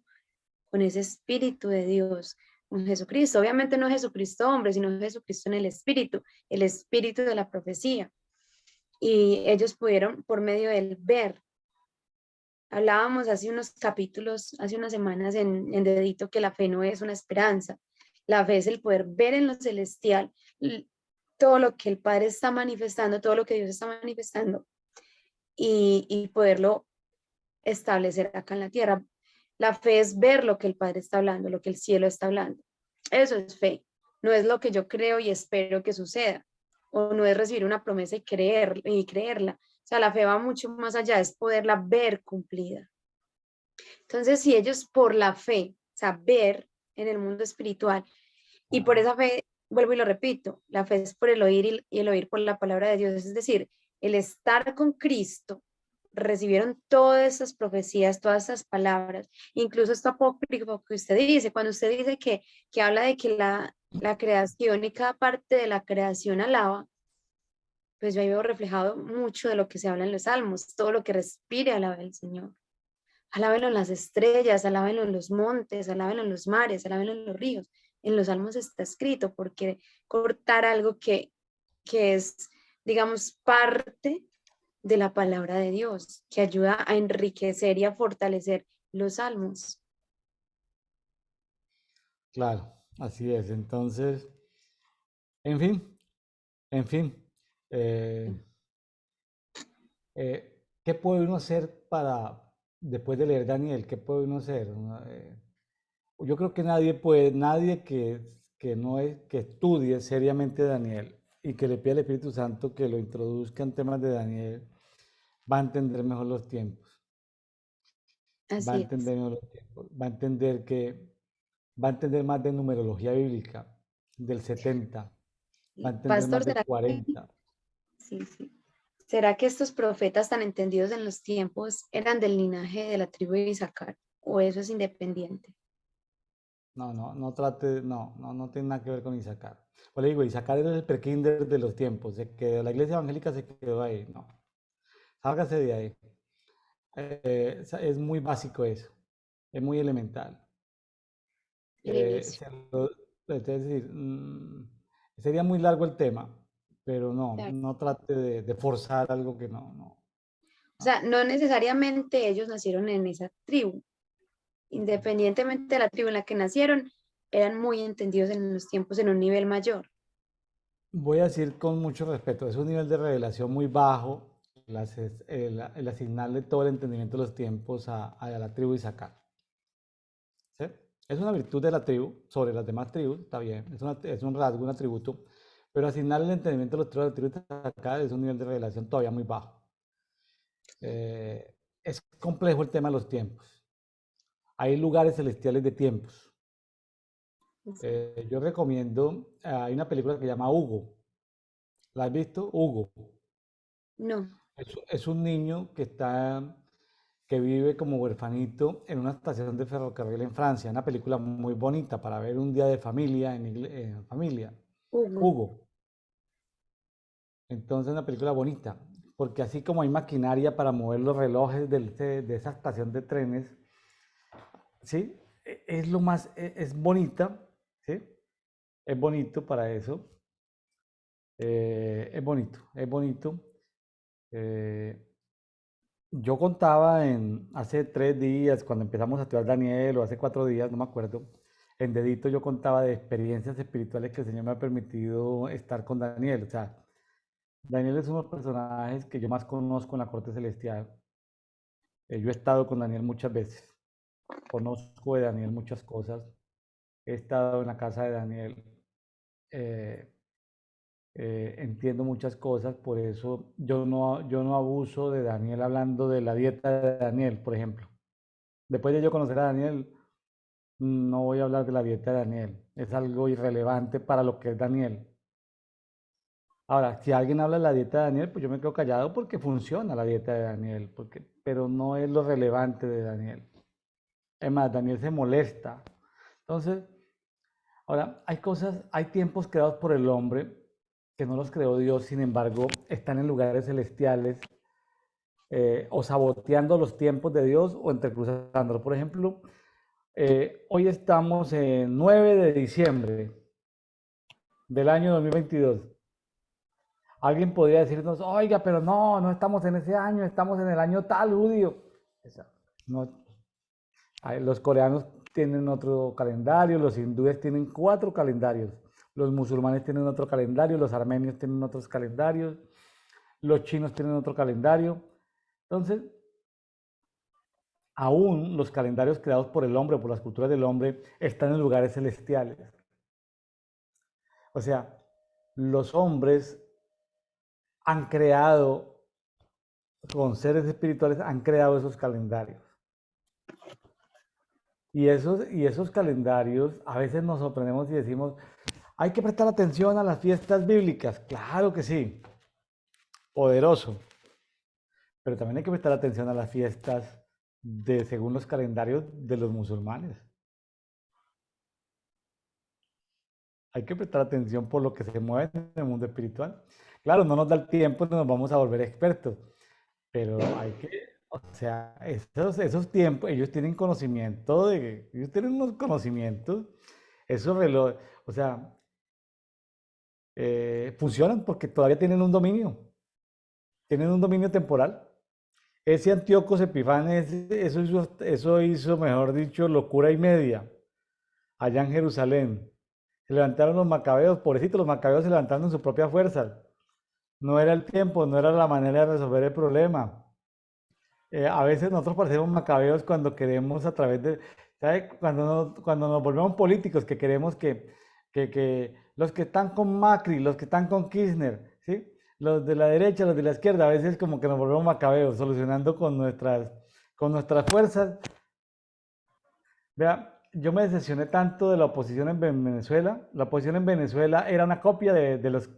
con ese Espíritu de Dios, con Jesucristo. Obviamente no Jesucristo hombre, sino Jesucristo en el Espíritu de la profecía. Y ellos pudieron, por medio del ver, hablábamos hace unos capítulos, hace unas semanas en Dedito, que la fe no es una esperanza. La fe es el poder ver en lo celestial todo lo que el Padre está manifestando, todo lo que Dios está manifestando y poderlo establecer acá en la tierra. La fe es ver lo que el Padre está hablando, lo que el cielo está hablando. Eso es fe. No es lo que yo creo y espero que suceda. O no es recibir una promesa y creerla. O sea, la fe va mucho más allá, es poderla ver cumplida. Entonces, si ellos por la fe, o sea, ver en el mundo espiritual, y por esa fe, vuelvo y lo repito, la fe es por el oír y el oír por la palabra de Dios, es decir, el estar con Cristo, recibieron todas esas profecías, todas esas palabras, incluso esto apócrifo que usted dice, cuando usted dice que habla de que la creación y cada parte de la creación alaba, pues yo ahí veo reflejado mucho de lo que se habla en los salmos, todo lo que respire alaba el Señor. Alábenlo en las estrellas, alábenlo en los montes, alábenlo en los mares, alábenlo en los ríos. En los salmos está escrito porque cortar algo que es, digamos, parte de la palabra de Dios, que ayuda a enriquecer y a fortalecer los salmos. Claro, así es. Entonces, en fin, en fin. eh, ¿Qué puede uno hacer para, después de leer Daniel, qué puede uno hacer? Yo creo que nadie puede, nadie que no es, que estudie seriamente Daniel y que le pida al Espíritu Santo que lo introduzca en temas de Daniel, va a entender mejor los tiempos, va a Así es. entender mejor los tiempos, va a entender más de numerología bíblica, del 70, va a entender Pastor, más del ¿será que, 40. sí, sí. ¿Será que estos profetas tan entendidos en los tiempos eran del linaje de la tribu de Isaacar? ¿O eso es independiente? No, no, no trate, no, no, no tiene nada que ver con Isaacar. Pues le digo, Isaacar era el prekinder de los tiempos, la iglesia evangélica se quedó ahí, no, sálgase de ahí. Es muy básico eso, es muy elemental. El Eh, inicio. se lo- es decir, sería muy largo el tema, pero no, Claro. no trate de forzar algo que no, no, O no. sea, no necesariamente ellos nacieron en esa tribu. Independientemente de la tribu en la que nacieron, eran muy entendidos en los tiempos en un nivel mayor. Voy a decir con mucho respeto, es un nivel de revelación muy bajo el asignarle todo el entendimiento de los tiempos a la tribu Isaacar. ¿Sí? Es una virtud de la tribu sobre las demás tribus, está bien, es un rasgo, un atributo, pero asignarle el entendimiento de los tribus a la tribu Isaacar es un nivel de revelación todavía muy bajo. Es complejo el tema de los tiempos. Hay lugares celestiales de tiempos. Yo recomiendo, hay una película que se llama Hugo. ¿La has visto? Hugo. No, Es un niño que vive como huerfanito en una estación de ferrocarril en Francia. Una película muy bonita para ver un día de familia en familia. Hugo. Hugo. Entonces, una película bonita, porque así como hay maquinaria para mover los relojes de esa estación de trenes, ¿sí? Es lo más, es bonita, ¿sí? Es bonito para eso. Es bonito, es bonito. Eh, yo contaba hace 3 días, cuando empezamos a estudiar Daniel, o hace 4 días, no me acuerdo, en Dedito yo contaba de experiencias espirituales que el Señor me ha permitido estar con Daniel. O sea, Daniel es uno de los personajes que yo más conozco en la corte celestial. Yo he estado con Daniel muchas veces, conozco de Daniel muchas cosas, he estado en la casa de Daniel, eh, entiendo muchas cosas, por eso yo no abuso de Daniel hablando de la dieta de Daniel, por ejemplo. Después de yo conocer a Daniel, no voy a hablar de la dieta de Daniel, es algo irrelevante para lo que es Daniel. Ahora, si alguien habla de la dieta de Daniel, pues yo me quedo callado porque funciona la dieta de Daniel, pero no es lo relevante de Daniel. Es más, Daniel se molesta. Entonces, ahora, hay cosas, hay tiempos creados por el hombre que no los creó Dios, sin embargo, están en lugares celestiales o saboteando los tiempos de Dios o entrecruzándolos. Por ejemplo, hoy estamos en 9 de diciembre del año 2022. Alguien podría decirnos, oiga, pero no, no estamos en ese año, estamos en el año tal, judío. No, los coreanos tienen otro calendario, los hindúes tienen 4 calendarios, los musulmanes tienen otro calendario, los armenios tienen otros calendarios, los chinos tienen otro calendario. Entonces, aún los calendarios creados por el hombre, por las culturas del hombre, están en lugares celestiales. O sea, los hombres han creado, con seres espirituales, han creado esos calendarios. Y esos calendarios, a veces nos sorprendemos y decimos, hay que prestar atención a las fiestas bíblicas. Claro que sí, poderoso. Pero también hay que prestar atención a las fiestas según los calendarios de los musulmanes. Hay que prestar atención por lo que se mueve en el mundo espiritual. Claro, no nos da el tiempo, no nos vamos a volver expertos, pero hay que, o sea, esos tiempos, ellos tienen conocimiento ellos tienen unos conocimientos, esos relojes, o sea, funcionan porque todavía tienen un dominio temporal. Ese Antíocos Epifanes, eso hizo, mejor dicho, locura y media allá en Jerusalén. Se levantaron los macabeos, pobrecitos, los macabeos se levantaron en su propia fuerza. No era el tiempo, no era la manera de resolver el problema. A veces nosotros parecemos macabeos cuando queremos a través de, ¿sabe? Cuando nos volvemos políticos, que queremos que los que están con Macri, los que están con Kirchner, ¿sí? Los de la derecha, los de la izquierda, a veces como que nos volvemos macabeos, solucionando con nuestras fuerzas. Vea, yo me decepcioné tanto de la oposición en Venezuela. La oposición en Venezuela era una copia de los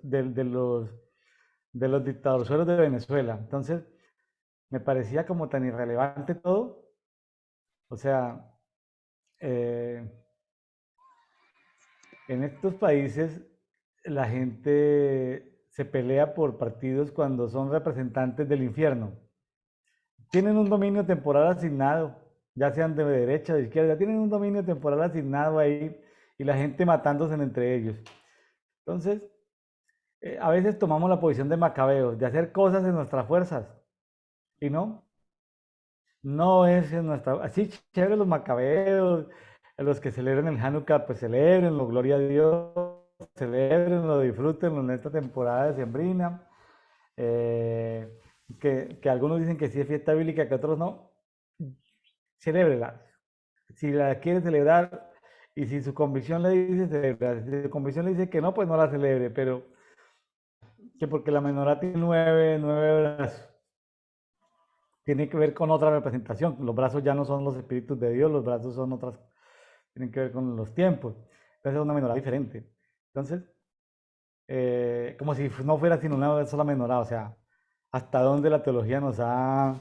dictadorzuelos de Venezuela. Entonces, me parecía como tan irrelevante todo. O sea, eh, en estos países la gente se pelea por partidos cuando son representantes del infierno. Tienen un dominio temporal asignado, ya sean de derecha o de izquierda, tienen un dominio temporal asignado ahí y la gente matándose entre ellos. Entonces, a veces tomamos la posición de macabeos, de hacer cosas en nuestras fuerzas y no es en nuestra, así chévere los macabeos, los que celebran el Hanukkah, pues celebrenlo, gloria a Dios, celebrenlo, disfrútenlo en esta temporada de sembrina. Eh, que algunos dicen que sí es fiesta bíblica, que otros no, celébrela. Si la quiere celebrar y si su convicción le dice celebrar, si su convicción le dice que no, pues no la celebre, pero que porque la menorá tiene nueve brazos, tiene que ver con otra representación. Los brazos ya no son los espíritus de Dios, los brazos son otras, tienen que ver con los tiempos. Entonces es una menorá diferente. Entonces, como si no fuera sino una sola menorá, o sea, hasta dónde la teología nos ha...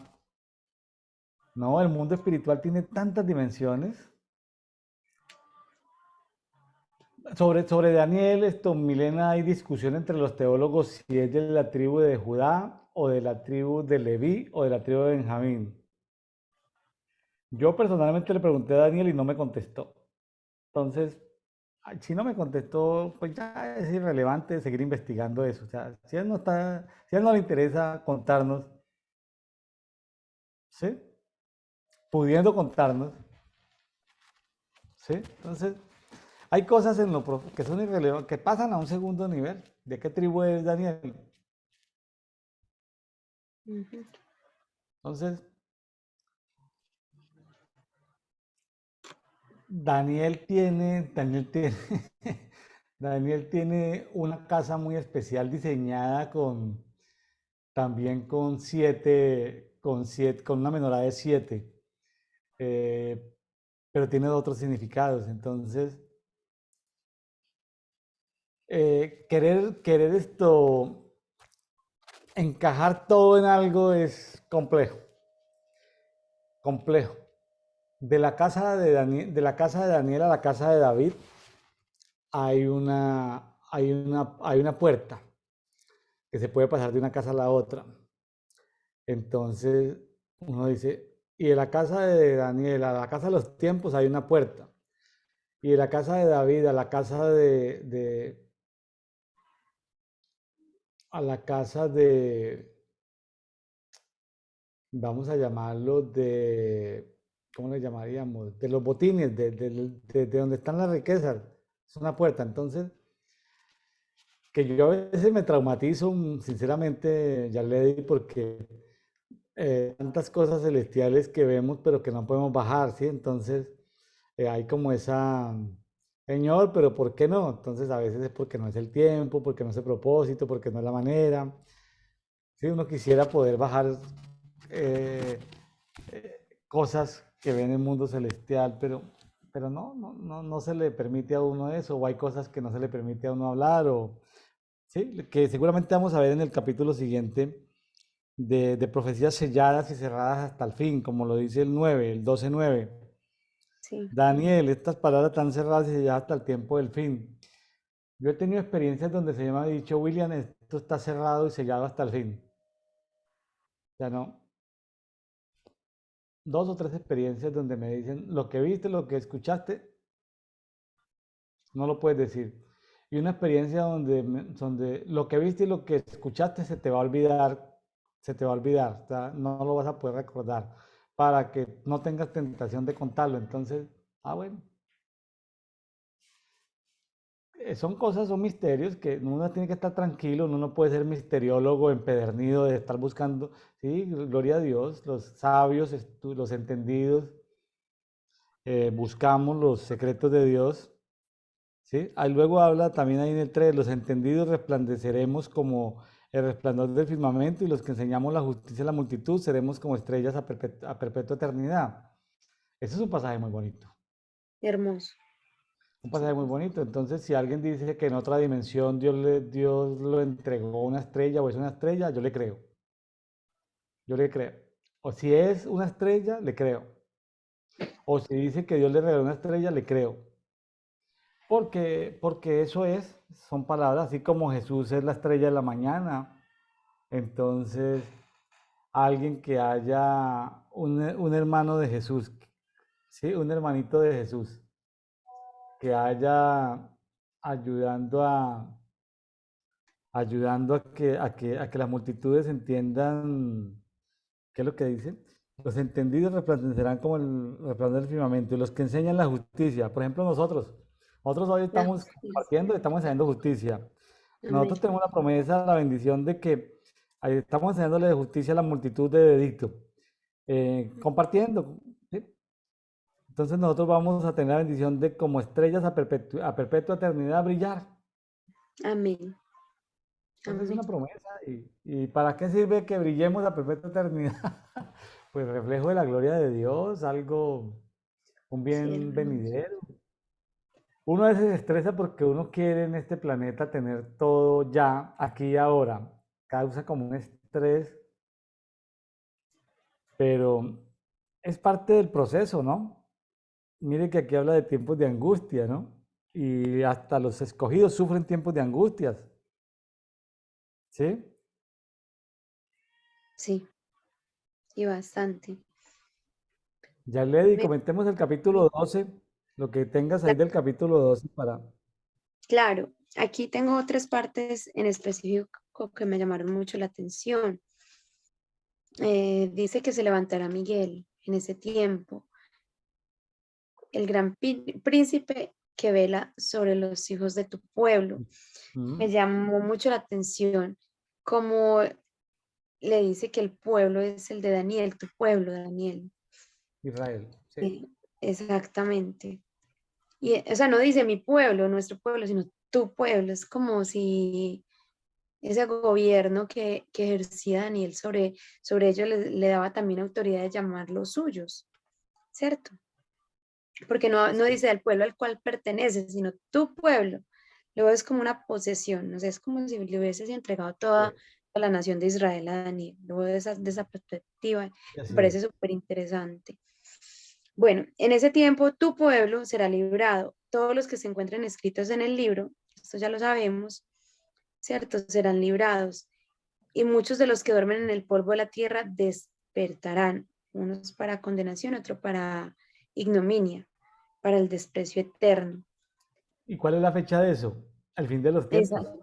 No, el mundo espiritual tiene tantas dimensiones. Sobre Daniel, Milena, hay discusión entre los teólogos si es de la tribu de Judá o de la tribu de Leví o de la tribu de Benjamín. Yo personalmente le pregunté a Daniel y no me contestó. Entonces, si no me contestó, pues ya es irrelevante seguir investigando eso. O sea, si él no está, si a él no le interesa contarnos, ¿sí? Pudiendo contarnos, ¿sí? Entonces, Hay cosas en que son irrelevantes, que pasan a un segundo nivel. ¿De qué tribu es Daniel? Ujú. Entonces, Daniel tiene, Daniel tiene una casa muy especial diseñada también con una menorá de 7, eh, pero tiene otros significados. Entonces, querer encajar todo en algo es complejo, complejo. De la casa de Daniel a la casa de David hay una puerta que se puede pasar de una casa a la otra. Entonces uno dice, y de la casa de Daniel a la casa de los tiempos hay una puerta. Y de la casa de David a la casa de, vamos a llamarlo ¿cómo le llamaríamos? De los botines, de donde están las riquezas. Es una puerta. Entonces, que yo a veces me traumatizo, sinceramente, ya le di porque tantas cosas celestiales que vemos, pero que no podemos bajar, ¿sí? Entonces, hay como Señor, pero ¿por qué no? Entonces, a veces es porque no es el tiempo, porque no es el propósito, porque no es la manera. Si uno quisiera poder bajar eh, cosas que ven en el mundo celestial, pero no se le permite a uno eso, o hay cosas que no se le permite a uno hablar, o sí, que seguramente vamos a ver en el capítulo siguiente de profecías selladas y cerradas hasta el fin, como lo dice el 12:9. Sí, Daniel, estas palabras están cerradas y selladas hasta el tiempo del fin. Yo he tenido experiencias donde se me ha dicho, William, esto está cerrado y sellado hasta el fin. Ya no, 2 o 3 experiencias donde me dicen, lo que viste, lo que escuchaste, no lo puedes decir. Y una experiencia donde lo que viste y lo que escuchaste se te va a olvidar, o sea, no lo vas a poder recordar para que no tengas tentación de contarlo. Entonces, bueno, son misterios que uno tiene que estar tranquilo, uno no puede ser misteriólogo empedernido de estar buscando, sí, gloria a Dios, los sabios, los entendidos, buscamos los secretos de Dios. ¿Sí? Ahí luego habla también ahí en el 3, los entendidos resplandeceremos como el resplandor del firmamento y los que enseñamos la justicia a la multitud seremos como estrellas a perpetua eternidad. Ese es un pasaje muy bonito, hermoso. un Sí, pasaje muy bonito. Entonces, si alguien dice que en otra dimensión Dios lo entregó una estrella o es una estrella, yo le creo. O si es una estrella, le creo. O si dice que Dios le regaló una estrella, le creo. Porque son palabras, así como Jesús es la estrella de la mañana. Entonces, alguien que haya un hermano de Jesús, ¿sí? Un hermanito de Jesús, que haya ayudando a que las multitudes entiendan, ¿qué es lo que dice? Los entendidos resplandecerán como el resplandor del firmamento y los que enseñan la justicia, por ejemplo nosotros hoy la estamos justicia. compartiendo y estamos haciendo justicia. Amén. Nosotros tenemos la promesa, la bendición de que ahí estamos enseñándole de justicia a la multitud de deditos, compartiendo, ¿sí? Entonces nosotros vamos a tener la bendición de como estrellas a perpetua eternidad brillar. Amén. Entonces es Amén. una promesa. ¿Y para qué sirve que brillemos a perpetua eternidad? Pues reflejo de la gloria de Dios, un Sí, bien hermoso. venidero. Uno a veces se estresa porque uno quiere en este planeta tener todo ya, aquí y ahora. Causa como un estrés, pero es parte del proceso, ¿no? Mire que aquí habla de tiempos de angustia, ¿no? Y hasta los escogidos sufren tiempos de angustias, ¿sí? Sí, y bastante. Ya Lady, Me- comentemos el capítulo 12, lo que tengas ahí cla- del capítulo 12 para... Claro, aquí tengo 3 partes en específico que me llamaron mucho la atención. Dice que se levantará Miguel en ese tiempo, el gran príncipe que vela sobre los hijos de tu pueblo. Me Mm, llamó mucho la atención como le dice que el pueblo es el de Daniel, tu pueblo, Daniel. Israel, sí. Sí, exactamente. Y, o sea, no dice mi pueblo, nuestro pueblo, sino tu pueblo. Es como si ese gobierno que ejercía Daniel sobre ellos le daba también autoridad de llamarlos suyos, ¿cierto? Porque no Sí, dice del pueblo al cual perteneces, sino tu pueblo. Luego es como una posesión, no sé, es como si le hubieses entregado sí, toda a la nación de Israel a Daniel. Luego de esa perspectiva, sí, me así es. parece súper interesante. Bueno, en ese tiempo tu pueblo será librado. Todos los que se encuentren escritos en el libro, esto ya lo sabemos, ¿cierto? Serán librados. Y muchos de los que duermen en el polvo de la tierra despertarán, unos para condenación, otro para ignominia, para el desprecio eterno. ¿Y cuál es la fecha de eso? Al fin de los tiempos. Esa-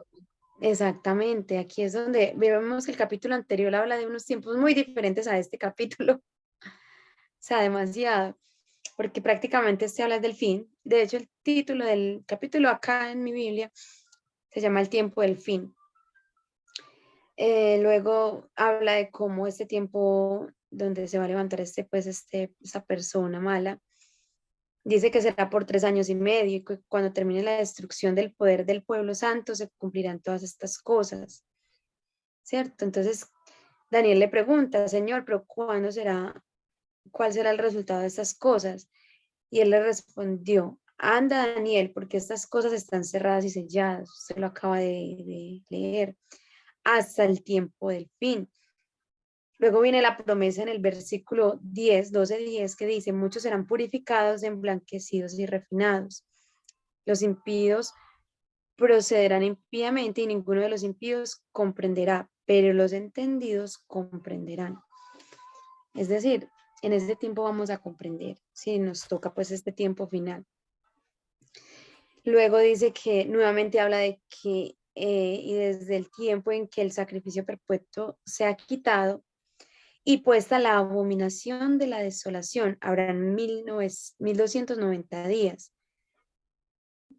Exactamente, aquí es donde vemos que el capítulo anterior habla de unos tiempos muy diferentes a este capítulo, o sea, demasiado, porque prácticamente este habla del fin. De hecho, el título del capítulo acá en mi Biblia se llama El tiempo del fin. Luego habla de cómo este tiempo donde se va a levantar esta persona mala, dice que será por 3 años y medio y que cuando termine la destrucción del poder del pueblo santo se cumplirán todas estas cosas, ¿cierto? Entonces Daniel le pregunta, Señor, pero cuál será el resultado de estas cosas? Y él le respondió, anda Daniel, porque estas cosas están cerradas y selladas, usted lo acaba de leer, hasta el tiempo del fin. Luego viene la promesa en el versículo 10, 12, 10, que dice, muchos serán purificados, emblanquecidos y refinados. Los impíos procederán impíamente y ninguno de los impíos comprenderá, pero los entendidos comprenderán. Es decir, en este tiempo vamos a comprender, si nos toca pues este tiempo final. Luego dice que nuevamente habla de que y desde el tiempo en que el sacrificio perpetuo se ha quitado, y puesta la abominación de la desolación, habrán 1290 días.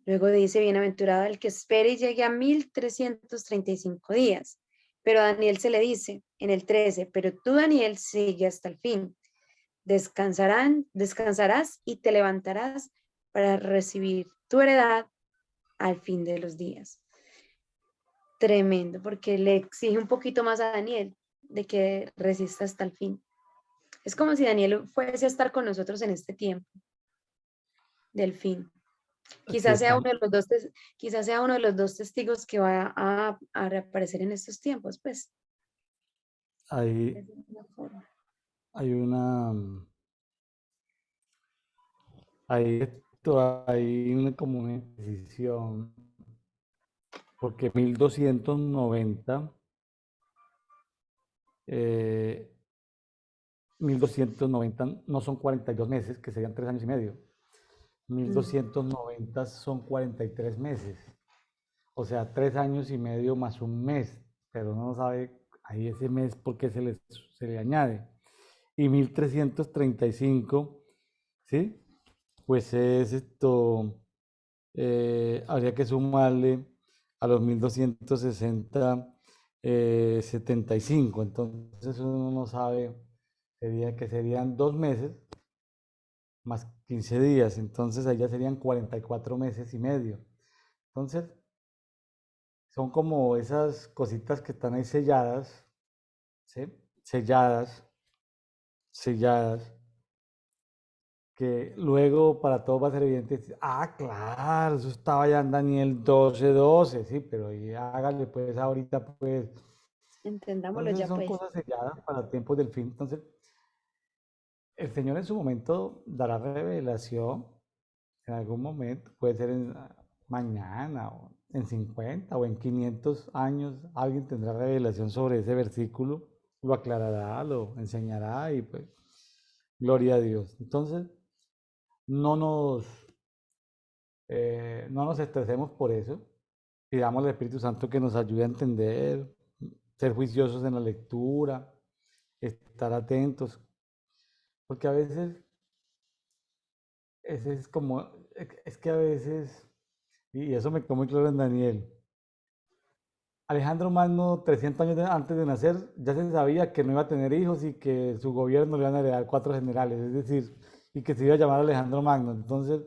Luego dice, bienaventurado el que espere y llegue a 1335 días. Pero a Daniel se le dice en el 13, pero tú, Daniel, sigue hasta el fin. Descansarás y te levantarás para recibir tu heredad al fin de los días. Tremendo, porque le exige un poquito más a Daniel de que resista hasta el fin. Es como si Daniel fuese a estar con nosotros en este tiempo del fin. Así Quizás es. sea uno de los dos, quizás sea uno de los dos testigos que va a reaparecer en estos tiempos, pues. Hay, De alguna forma. hay una, hay una como una decisión, porque 1290, 1290 no son 42 meses, que serían 3 años y medio. mil Mm, doscientos noventa son 43 meses. O sea, 3 años y medio más un mes. Pero uno no sabe ahí ese mes por qué se le añade. Y 1335, ¿sí? Pues es esto, habría que sumarle a los 1260, 75. Entonces uno no sabe, que serían 2 meses más 15 días. Entonces ahí ya serían 44 meses y medio. Entonces son como esas cositas que están ahí selladas, ¿sí? Selladas, selladas, que luego para todos va a ser evidente, ah, claro, eso estaba ya en Daniel 12:12, sí, pero y hágale pues ahorita pues. entendámoslo Entonces ya, son pues. cosas selladas para tiempos del fin. Entonces el Señor en su momento dará revelación, en algún momento, puede ser mañana o en 50 o en 500 años, alguien tendrá revelación sobre ese versículo, lo aclarará, lo enseñará y pues, gloria a Dios. Entonces, no nos, no nos estresemos por eso. Pidamos al Espíritu Santo que nos ayude a entender, ser juiciosos en la lectura, estar atentos, porque a veces ese es como es que a veces, y eso me quedó muy claro en Daniel, Alejandro Magno, 300 años antes de nacer, ya se sabía que no iba a tener hijos y que su gobierno le iban a heredar 4 generales, es decir, y que se iba a llamar Alejandro Magno. Entonces,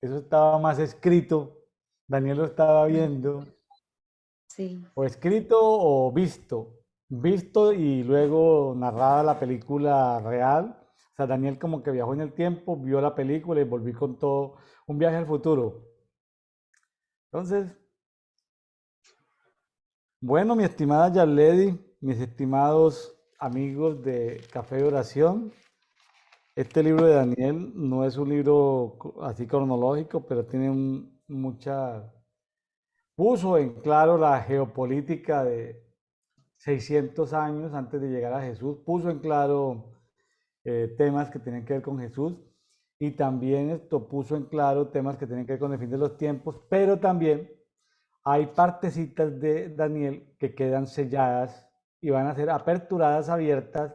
eso estaba más escrito, Daniel lo estaba viendo, Sí, o escrito o visto y luego narrada la película real. O sea, Daniel como que viajó en el tiempo, vio la película y volvió con todo un viaje al futuro. Entonces, bueno, mi estimada Yarledi, mis estimados amigos de Café de Oración, este libro de Daniel no es un libro así cronológico, pero tiene mucha... Puso en claro la geopolítica de 600 años antes de llegar a Jesús, puso en claro temas que tienen que ver con Jesús y también esto puso en claro temas que tienen que ver con el fin de los tiempos, pero también hay partecitas de Daniel que quedan selladas y van a ser aperturadas, abiertas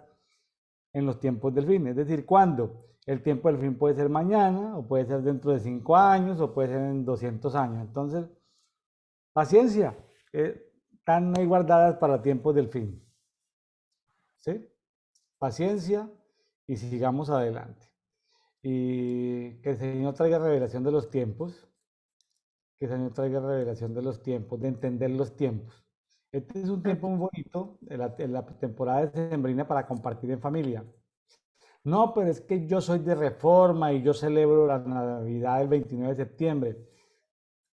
en los tiempos del fin. Es decir, ¿cuándo? El tiempo del fin puede ser mañana, o puede ser dentro de 5 años, o puede ser en 200 años. Entonces, paciencia, están ahí guardadas para tiempos del fin. ¿Sí? Paciencia y sigamos adelante. Y que el Señor traiga revelación de los tiempos, que el Señor traiga revelación de los tiempos, de entender los tiempos. Este es un tiempo muy bonito, en la temporada de sembrina para compartir en familia. No, pero es que yo soy de Reforma y yo celebro la Navidad el 29 de septiembre.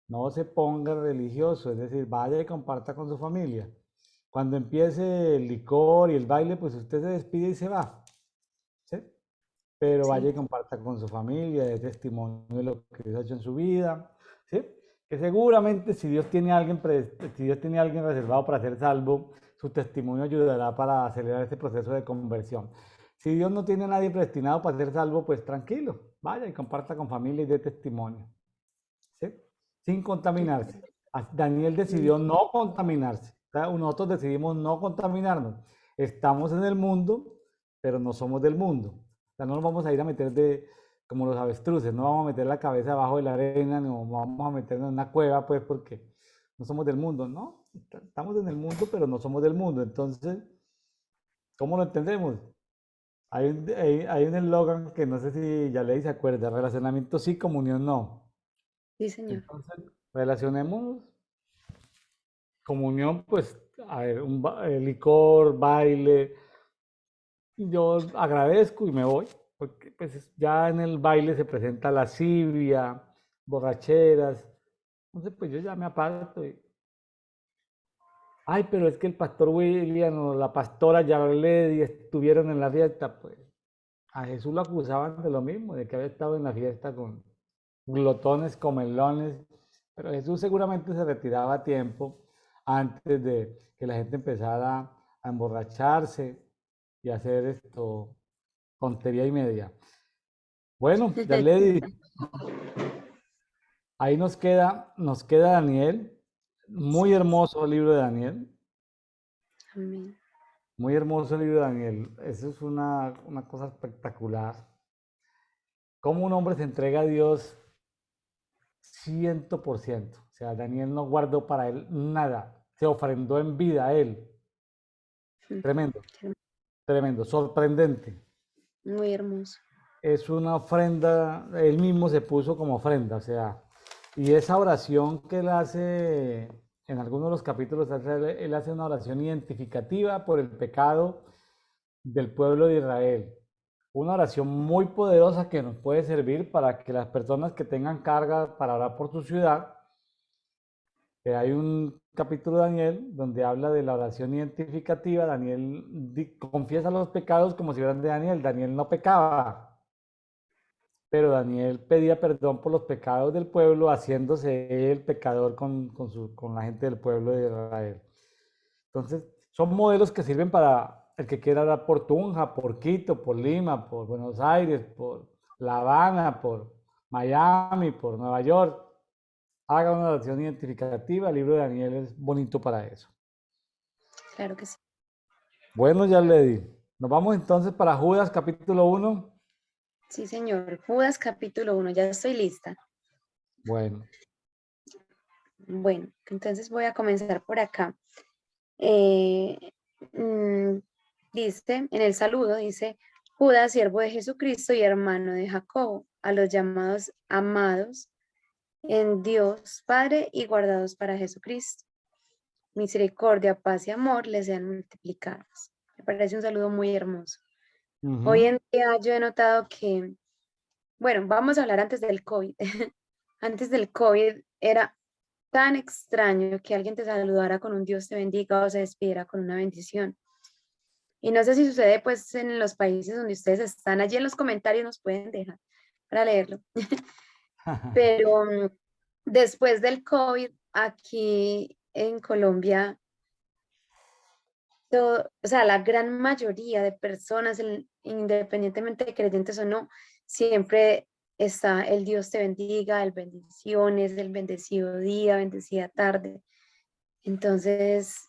No se ponga religioso, es decir, vaya y comparta con su familia. Cuando empiece el licor y el baile, pues usted se despide y se va, ¿sí? Pero vaya sí. y comparta con su familia, de testimonio de lo que Dios ha hecho en su vida, ¿sí? Que seguramente si Dios tiene a alguien reservado para ser salvo, su testimonio ayudará para acelerar ese proceso de conversión. Si Dios no tiene a nadie predestinado para ser salvo, pues tranquilo, vaya y comparta con familia y dé testimonio, ¿sí? Sin contaminarse. Daniel decidió no contaminarse. O sea, nosotros decidimos no contaminarnos. Estamos en el mundo, pero no somos del mundo. O sea, no nos vamos a ir a meter como los avestruces, no vamos a meter la cabeza abajo de la arena, no vamos a meternos en una cueva, pues, porque no somos del mundo, ¿no? Estamos en el mundo, pero no somos del mundo. Entonces, ¿cómo lo entendemos? Hay un eslogan que no sé si ya leí, se acuerda, relacionamiento sí, comunión no. Sí, señor. Entonces, relacionémonos, comunión, pues, a ver, licor, baile, yo agradezco y me voy, porque pues ya en el baile se presenta lascivia, borracheras, entonces pues yo ya me aparto y, ay, pero es que el pastor William o la pastora Yarledi estuvieron en la fiesta, pues a Jesús lo acusaban de lo mismo, de que había estado en la fiesta con glotones, comelones, pero Jesús seguramente se retiraba a tiempo antes de que la gente empezara a emborracharse y a hacer esto, tontería y media. Bueno, ya le di, ahí nos queda Daniel, muy Sí, hermoso el libro de Daniel, amén. muy hermoso el libro de Daniel, eso es una cosa espectacular. Cómo un hombre se entrega a Dios 100%. O sea, Daniel no guardó para él nada. Se ofrendó en vida a él. Mm, Tremendo, qué tremendo, sorprendente. muy hermoso. Es una ofrenda, él mismo se puso como ofrenda, o sea, y esa oración que él hace en algunos de los capítulos, él hace una oración identificativa por el pecado del pueblo de Israel. Una oración muy poderosa que nos puede servir para que las personas que tengan carga para orar por su ciudad. Hay un capítulo de Daniel donde habla de la oración identificativa. Daniel confiesa los pecados como si fueran de Daniel. Daniel no pecaba, pero Daniel pedía perdón por los pecados del pueblo, haciéndose el pecador con la gente del pueblo de Israel. Entonces, son modelos que sirven para el que quiera orar por Tunja, por Quito, por Lima, por Buenos Aires, por La Habana, por Miami, por Nueva York. Haga una oración identificativa, el libro de Daniel es bonito para eso. Claro que sí. Bueno, ya le di. Nos vamos entonces para Judas capítulo 1. Sí, señor. Judas capítulo 1, ya estoy lista. Bueno, Bueno, entonces voy a comenzar por acá. Eh, mm, dice, en el saludo, dice, Judas, siervo de Jesucristo y hermano de Jacobo, a los llamados amados en Dios Padre y guardados para Jesucristo. Misericordia, paz y amor les sean multiplicados. Me parece un saludo muy hermoso. Hoy ujú. en día yo he notado que, bueno, vamos a hablar antes del COVID. Antes del COVID era tan extraño que alguien te saludara con un Dios te bendiga o se despidiera con una bendición. Y no sé si sucede pues en los países donde ustedes están, allí en los comentarios nos pueden dejar para leerlo. Pero después del COVID, aquí en Colombia, todo, o sea, la gran mayoría de personas, independientemente de creyentes o no, siempre está el Dios te bendiga, el bendiciones, el bendecido día, bendecida tarde. Entonces,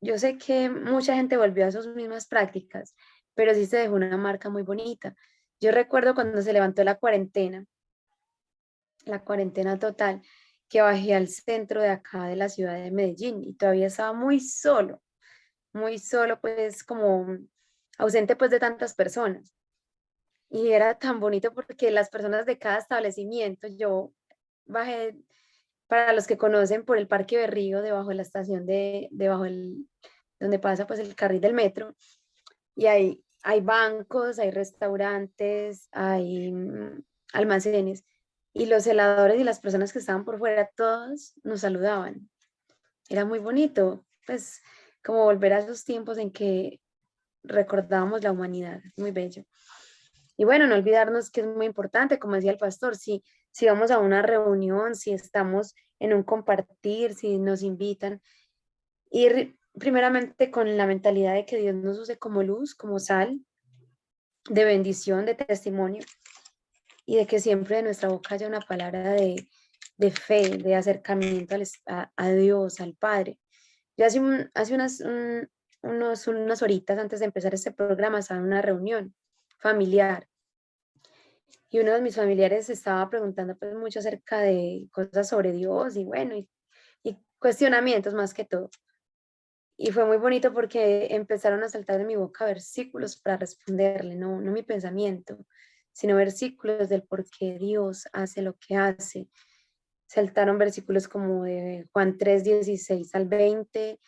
yo sé que mucha gente volvió a sus mismas prácticas, pero sí se dejó una marca muy bonita. Yo recuerdo cuando se levantó la cuarentena total, que bajé al centro de acá de la ciudad de Medellín y todavía estaba muy solo, pues como ausente pues de tantas personas. Y era tan bonito porque las personas de cada establecimiento, yo bajé, para los que conocen, por el Parque Berrío, debajo de la estación donde pasa pues el carril del metro, y hay bancos, hay restaurantes, hay almacenes, y los celadores y las personas que estaban por fuera, todos nos saludaban. Era muy bonito, pues como volver a esos tiempos en que recordábamos la humanidad, muy bello. Y bueno, no olvidarnos que es muy importante, como decía el pastor, si vamos a una reunión, si estamos en un compartir, si nos invitan, ir primeramente con la mentalidad de que Dios nos use como luz, como sal, de bendición, de testimonio, y de que siempre de nuestra boca haya una palabra de fe, de acercamiento a Dios, al Padre. Yo hace unas horitas antes de empezar este programa estaba en una reunión familiar y uno de mis familiares estaba preguntando pues mucho acerca de cosas sobre Dios y bueno, y cuestionamientos más que todo. Y fue muy bonito porque empezaron a saltar de mi boca versículos para responderle, no mi pensamiento, sino versículos del por qué Dios hace lo que hace. Saltaron versículos como de Juan 3:16 al 20,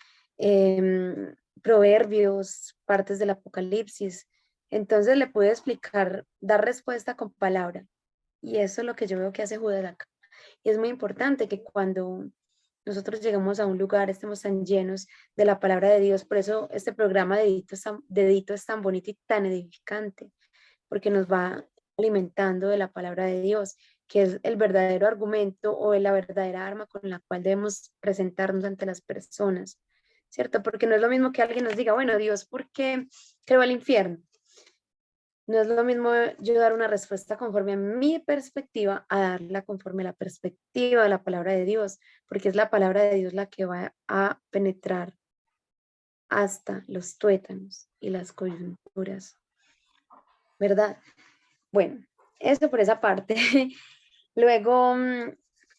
Proverbios, partes del Apocalipsis. Entonces le pude explicar, dar respuesta con palabra. Y eso es lo que yo veo que hace Judas acá. Y es muy importante que cuando nosotros llegamos a un lugar estemos tan llenos de la palabra de Dios. Por eso este programa de Edito es tan bonito y tan edificante, porque nos va alimentando de la palabra de Dios, que es el verdadero argumento o la verdadera arma con la cual debemos presentarnos ante las personas, ¿cierto? Porque no es lo mismo que alguien nos diga, bueno, Dios, ¿por qué creó el infierno? No es lo mismo yo dar una respuesta conforme a mi perspectiva a darla conforme a la perspectiva de la palabra de Dios, porque es la palabra de Dios la que va a penetrar hasta los tuétanos y las coyunturas, ¿verdad? Bueno, eso por esa parte. Luego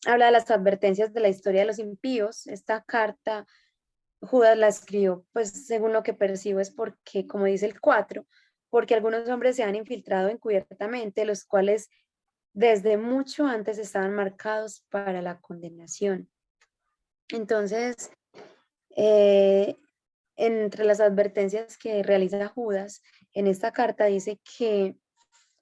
habla de las advertencias de la historia de los impíos. Esta carta Judas la escribió, pues según lo que percibo es porque, como dice el 4, porque algunos hombres se han infiltrado encubiertamente, los cuales desde mucho antes estaban marcados para la condenación. Entonces, eh, entre las advertencias que realiza Judas en esta carta dice que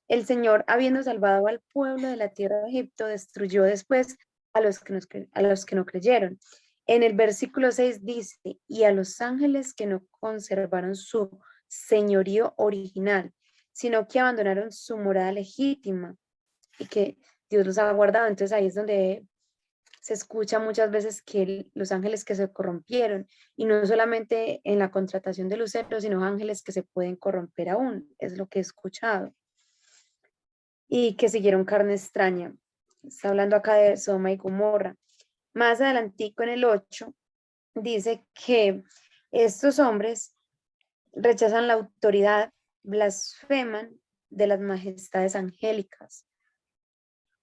el Señor, habiendo salvado al pueblo de la tierra de Egipto, destruyó después a los que no creyeron. En el versículo 6 dice, y a los ángeles que no conservaron su señorío original, sino que abandonaron su morada legítima y que Dios los ha guardado. Entonces ahí es donde se escucha muchas veces que los ángeles que se corrompieron, y no solamente en la contratación de luceros, sino ángeles que se pueden corromper aún, es lo que he escuchado, y que siguieron carne extraña. Está hablando acá de Sodoma y Gomorra. Más adelantico en el 8 dice que estos hombres rechazan la autoridad, blasfeman de las majestades angélicas.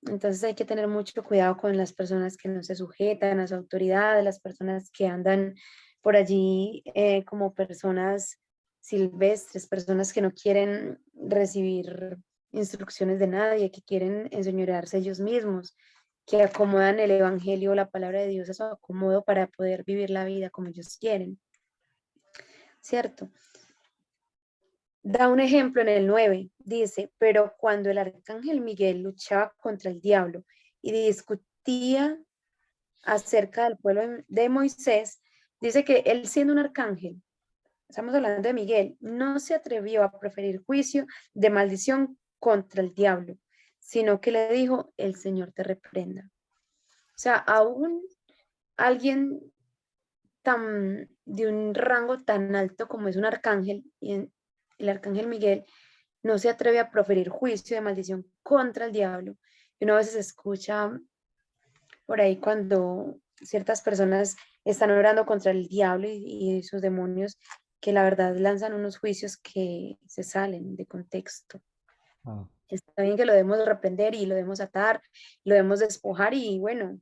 Entonces hay que tener mucho cuidado con las personas que no se sujetan a su autoridad, las personas que andan por allí como personas silvestres, personas que no quieren recibir instrucciones de nadie, que quieren enseñorearse ellos mismos, que acomodan el evangelio, la palabra de Dios a su acomodo para poder vivir la vida como ellos quieren, ¿cierto? Da un ejemplo en el 9, dice, pero cuando el arcángel Miguel luchaba contra el diablo y discutía acerca del pueblo de Moisés, dice que él siendo un arcángel, estamos hablando de Miguel, no se atrevió a proferir juicio de maldición contra el diablo, sino que le dijo, el Señor te reprenda. O sea, aún alguien de un rango tan alto como es un arcángel, y el arcángel Miguel no se atreve a proferir juicio de maldición contra el diablo. Y uno a veces escucha por ahí cuando ciertas personas están orando contra el diablo y sus demonios, que la verdad lanzan unos juicios que se salen de contexto. Ah, Está bien que lo debemos reprender y lo debemos atar, lo debemos despojar y bueno,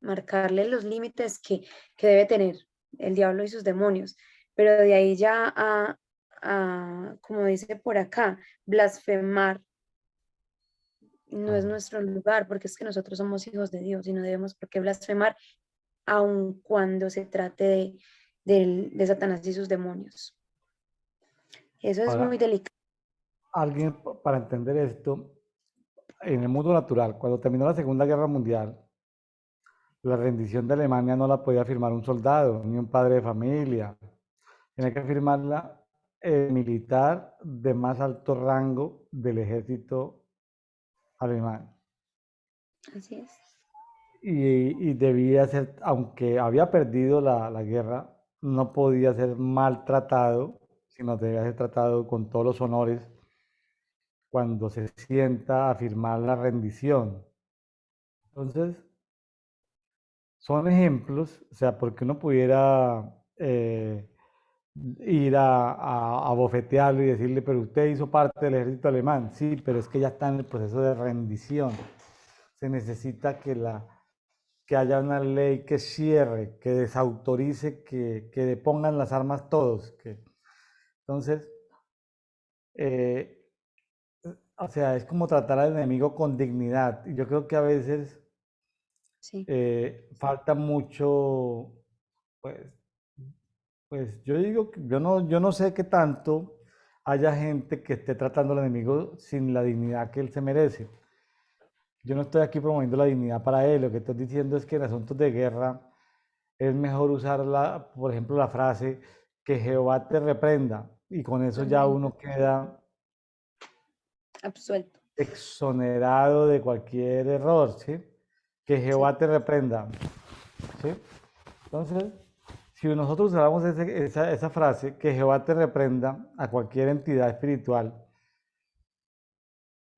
marcarle los límites que debe tener el diablo y sus demonios. Pero de ahí ya como dice por acá, blasfemar no es ah. nuestro lugar, porque es que nosotros somos hijos de Dios y no debemos por qué blasfemar, aun cuando se trate de Satanás y sus demonios. Eso es muy Ahora, delicado. alguien para entender esto, en el mundo natural, cuando terminó la Segunda Guerra Mundial, la rendición de Alemania no la podía firmar un soldado, ni un padre de familia. Tenía que firmarla el militar de más alto rango del ejército alemán. Así es. Y debía ser, aunque había perdido la guerra, no podía ser maltratado, sino debía ser tratado con todos los honores cuando se sienta a firmar la rendición. Entonces, son ejemplos, o sea, porque uno pudiera ir a bofetearlo y decirle, pero usted hizo parte del ejército alemán. Sí, pero es que ya está en el proceso de rendición. Se necesita que haya una ley que cierre, que desautorice, que depongan las armas todos. Entonces, eh, o sea, es como tratar al enemigo con dignidad. Y yo creo que a veces Sí. falta mucho, pues, pues yo digo que yo no sé qué tanto haya gente que esté tratando al enemigo sin la dignidad que él se merece. Yo no estoy aquí promoviendo la dignidad para él, lo que estoy diciendo es que en asuntos de guerra es mejor usar, por ejemplo, la frase que Jehová te reprenda y con eso ya Amén. uno queda Absuelto. exonerado de cualquier error, ¿sí? Que Sí. Jehová te reprenda, ¿sí? Entonces, si nosotros usamos esa frase, que Jehová te reprenda a cualquier entidad espiritual,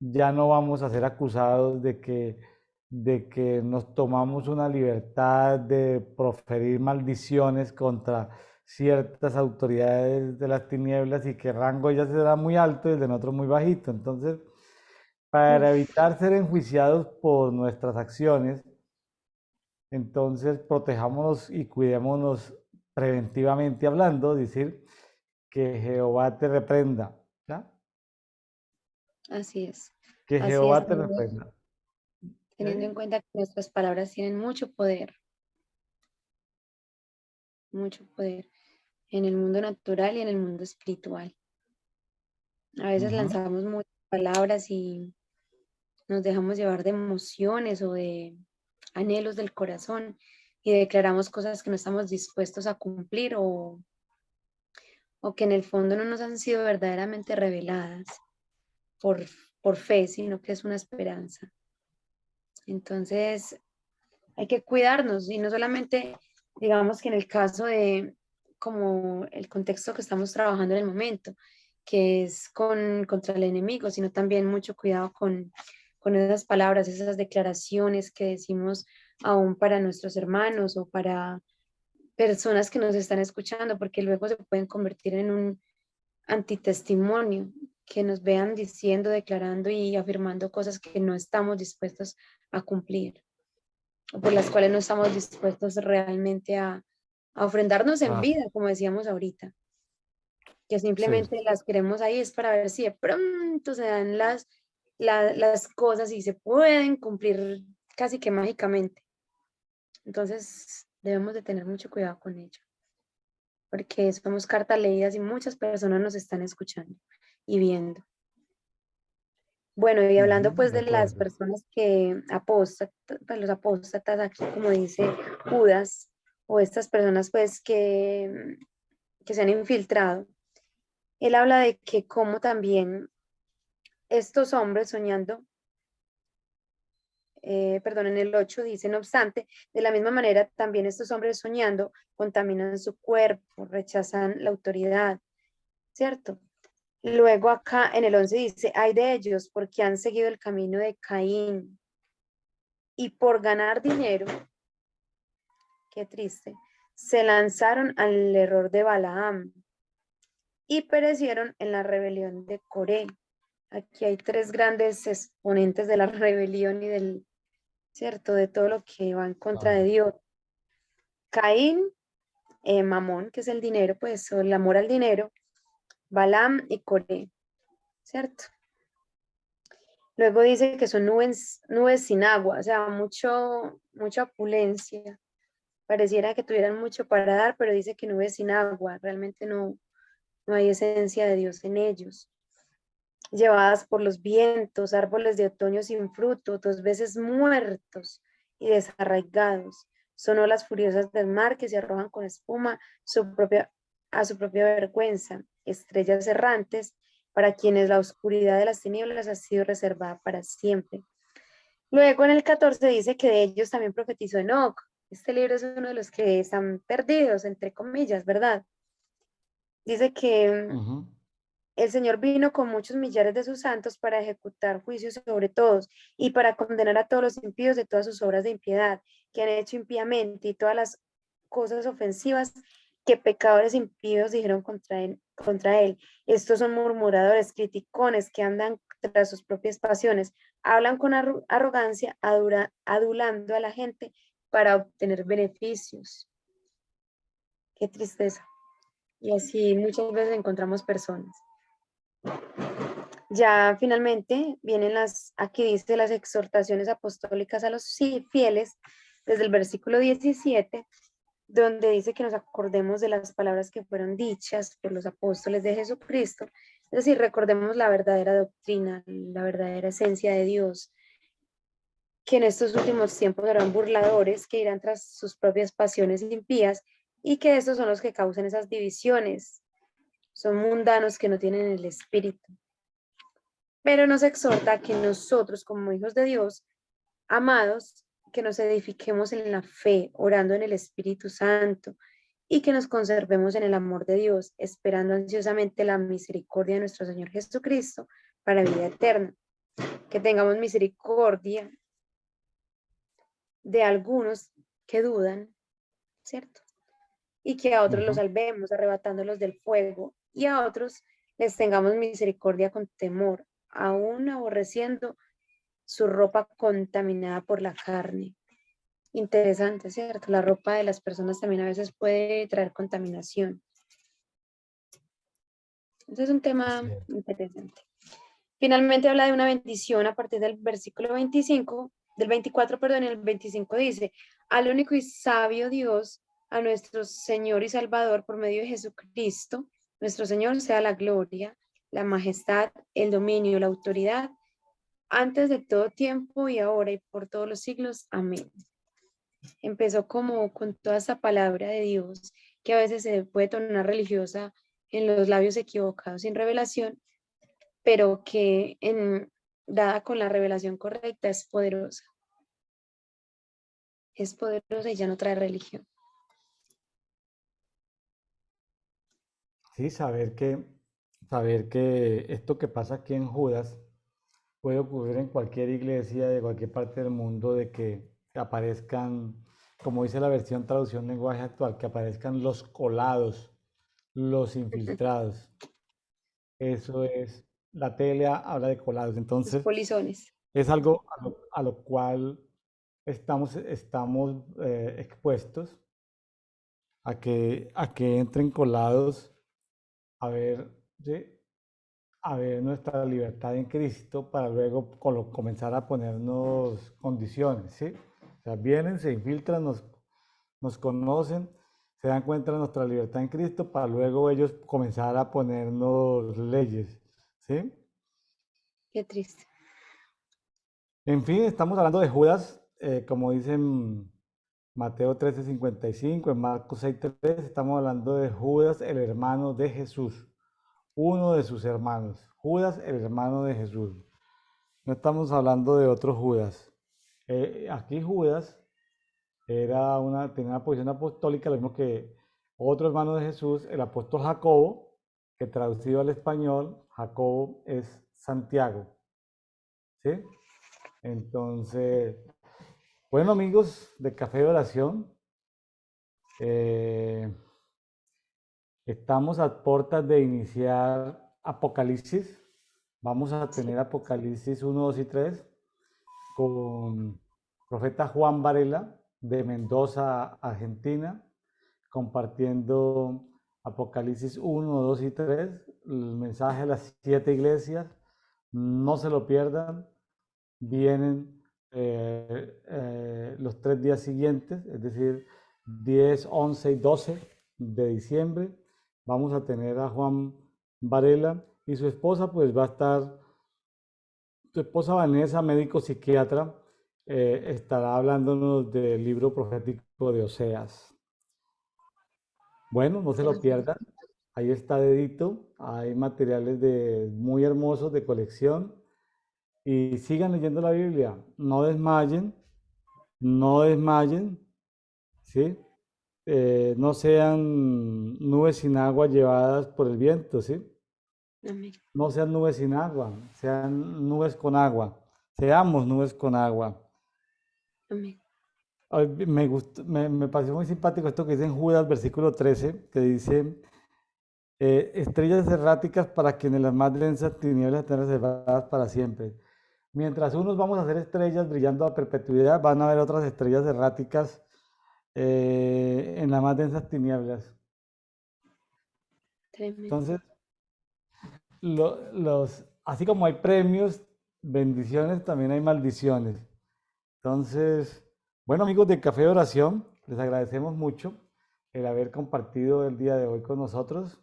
ya no vamos a ser acusados de que nos tomamos una libertad de proferir maldiciones contra ciertas autoridades de las tinieblas y que el rango ya será muy alto y el de nosotros muy bajito. Entonces, para Uf, evitar ser enjuiciados por nuestras acciones, entonces protejámonos y cuidémonos preventivamente hablando, decir que Jehová te reprenda, ¿ya? así es. Que Así es, Jehová te reprenda. teniendo en ¿Ok? cuenta que nuestras palabras tienen mucho poder en el mundo natural y en el mundo espiritual. A veces Ujú. lanzamos muchas palabras y nos dejamos llevar de emociones o de anhelos del corazón y declaramos cosas que no estamos dispuestos a cumplir o que en el fondo no nos han sido verdaderamente reveladas por, por fe, sino que es una esperanza. Entonces, hay que cuidarnos y no solamente, digamos que en el caso de como el contexto que estamos trabajando en el momento, que es contra el enemigo, sino también mucho cuidado con esas palabras, esas declaraciones que decimos aún para nuestros hermanos o para personas que nos están escuchando, porque luego se pueden convertir en un antitestimonio que nos vean diciendo, declarando y afirmando cosas que no estamos dispuestos a cumplir, o por las cuales no estamos dispuestos realmente a ofrendarnos en Ah, vida, como decíamos ahorita, que sí, simplemente las queremos ahí es para ver si de pronto se dan las cosas y se pueden cumplir casi que mágicamente. Entonces debemos de tener mucho cuidado con ello, porque somos cartas leídas y muchas personas nos están escuchando y viendo. Bueno, y hablando ujú, pues de de las acuerdo. personas que apóstatas, pues los apóstatas aquí, como dice Judas, o estas personas pues que se han infiltrado, él habla de que como también estos hombres soñando, perdón, en el 8 dice, no obstante, de la misma manera también estos hombres soñando contaminan su cuerpo, rechazan la autoridad, ¿cierto? Luego acá en el 11 dice, hay de ellos porque han seguido el camino de Caín y por ganar dinero, qué triste, se lanzaron al error de Balaam y perecieron en la rebelión de Coré. Aquí hay tres grandes exponentes de la rebelión y del, cierto, de todo lo que va en contra de Ah, Dios. Caín, Mamón, que es el dinero, pues, o el amor al dinero, Balaam y Coré, ¿cierto? Luego dice que son nubes sin agua, o sea, mucha opulencia. Pareciera que tuvieran mucho para dar, pero dice que nubes sin agua, realmente no hay esencia de Dios en ellos. Llevadas por los vientos, árboles de otoño sin fruto, dos veces muertos y desarraigados. Son olas furiosas del mar que se arrojan con espuma a su propia vergüenza. Estrellas errantes para quienes la oscuridad de las tinieblas ha sido reservada para siempre. Luego en el 14 dice que de ellos también profetizó Enoc. Este libro es uno de los que están perdidos, entre comillas, ¿verdad? Dice que ujú. el Señor vino con muchos millares de sus santos para ejecutar juicios sobre todos y para condenar a todos los impíos de todas sus obras de impiedad que han hecho impíamente y todas las cosas ofensivas que pecadores impíos dijeron contra él. Estos son murmuradores, criticones que andan tras sus propias pasiones, hablan con arrogancia, adulando a la gente para obtener beneficios. Qué tristeza. Y así muchas veces encontramos personas. Ya finalmente vienen aquí dice las exhortaciones apostólicas a los fieles, desde el versículo 17, donde dice que nos acordemos de las palabras que fueron dichas por los apóstoles de Jesucristo, es decir, recordemos la verdadera doctrina, la verdadera esencia de Dios, que en estos últimos tiempos serán burladores que irán tras sus propias pasiones impías y que estos son los que causan esas divisiones, son mundanos que no tienen el espíritu, pero nos exhorta a que nosotros como hijos de Dios, amados, que nos edifiquemos en la fe, orando en el Espíritu Santo y que nos conservemos en el amor de Dios, esperando ansiosamente la misericordia de nuestro Señor Jesucristo para vida eterna. Que tengamos misericordia de algunos que dudan, ¿cierto? Y que a otros los Ujú. salvemos, arrebatándolos del fuego, y a otros les tengamos misericordia con temor, aún aborreciendo su ropa contaminada por la carne. Interesante, ¿cierto? La ropa de las personas también a veces puede traer contaminación. Ese es un tema Así es. interesante. Finalmente habla de una bendición a partir del versículo 25, del 24, perdón, el 25 dice, al único y sabio Dios, a nuestro Señor y Salvador por medio de Jesucristo, nuestro Señor sea la gloria, la majestad, el dominio, la autoridad, antes de todo tiempo y ahora y por todos los siglos. Amén. Empezó como con toda esa palabra de Dios que a veces se puede tornar religiosa en los labios equivocados sin revelación, pero que dada con la revelación correcta es poderosa y ya no trae religión. Sí, saber que esto que pasa aquí en Judas puede ocurrir en cualquier iglesia de cualquier parte del mundo, de que aparezcan, como dice la versión traducción lenguaje actual, que aparezcan los colados, los infiltrados. Eso es. la TLA habla de colados. Los Entonces, polizones. es algo a lo cual estamos expuestos a que entren colados a ver, ¿sí? A ver nuestra libertad en Cristo para luego comenzar a ponernos condiciones, ¿sí? O sea, vienen, se infiltran, nos conocen, se dan cuenta de nuestra libertad en Cristo para luego ellos comenzar a ponernos leyes, ¿sí? Qué triste. En fin, estamos hablando de Judas, como dice en Mateo 13:55, en Marcos 6:3, estamos hablando de Judas, el hermano de Jesús, uno de sus hermanos. Judas, el hermano de Jesús. No estamos hablando de otro Judas. Aquí Judas tenía una posición apostólica, lo mismo que otro hermano de Jesús, el apóstol Jacobo, que traducido al español, Jacobo es Santiago. ¿Sí? Entonces, bueno amigos de Café de Oración, eh, estamos a puertas de iniciar Apocalipsis. Vamos a Sí. tener Apocalipsis 1, 2 y 3 con profeta Juan Varela de Mendoza, Argentina, compartiendo Apocalipsis 1, 2 y 3, el mensaje a las 7 iglesias. No se lo pierdan. Vienen los 3 días siguientes, es decir, 10, 11 y 12 de diciembre. Vamos a tener a Juan Varela y su esposa, pues va a estar, su esposa Vanessa, médico psiquiatra, estará hablándonos del libro profético de Oseas. Bueno, no se lo pierdan. Ahí está dedito. Hay materiales muy hermosos de colección. Y sigan leyendo la Biblia. No desmayen. No desmayen. ¿Sí? No sean nubes sin agua llevadas por el viento. ¿Sí? Amén. No sean nubes sin agua. Sean nubes con agua. Seamos nubes con agua. Amén. Ay, me pareció muy simpático esto que dice en Judas, versículo 13, que dice, estrellas erráticas para quienes las más densas tinieblas estén reservadas para siempre. Mientras unos vamos a ser estrellas brillando a perpetuidad, van a haber otras estrellas erráticas en las más densas tinieblas. Tremendo. Entonces, así como hay premios, bendiciones, también hay maldiciones. Entonces, bueno amigos de Café de Oración, les agradecemos mucho el haber compartido el día de hoy con nosotros.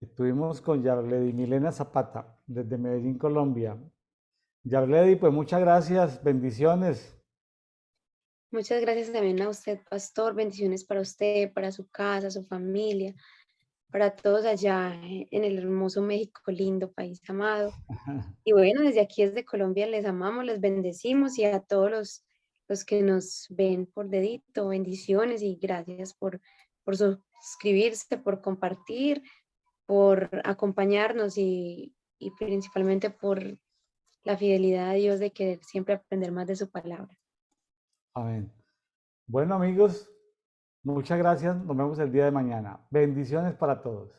Estuvimos con Yarledi Milena Zapata desde Medellín, Colombia. Yarledi, pues muchas gracias, bendiciones. Muchas gracias también a usted, pastor. Bendiciones para usted, para su casa, su familia, para todos allá en el hermoso México, lindo país amado. Y bueno, desde aquí, desde Colombia, les amamos, les bendecimos y a todos los que nos ven por dedito, bendiciones y gracias por suscribirse, por compartir, por acompañarnos y principalmente por la fidelidad a Dios de querer siempre aprender más de su palabra. Amén. Bueno amigos, muchas gracias. Nos vemos el día de mañana. Bendiciones para todos.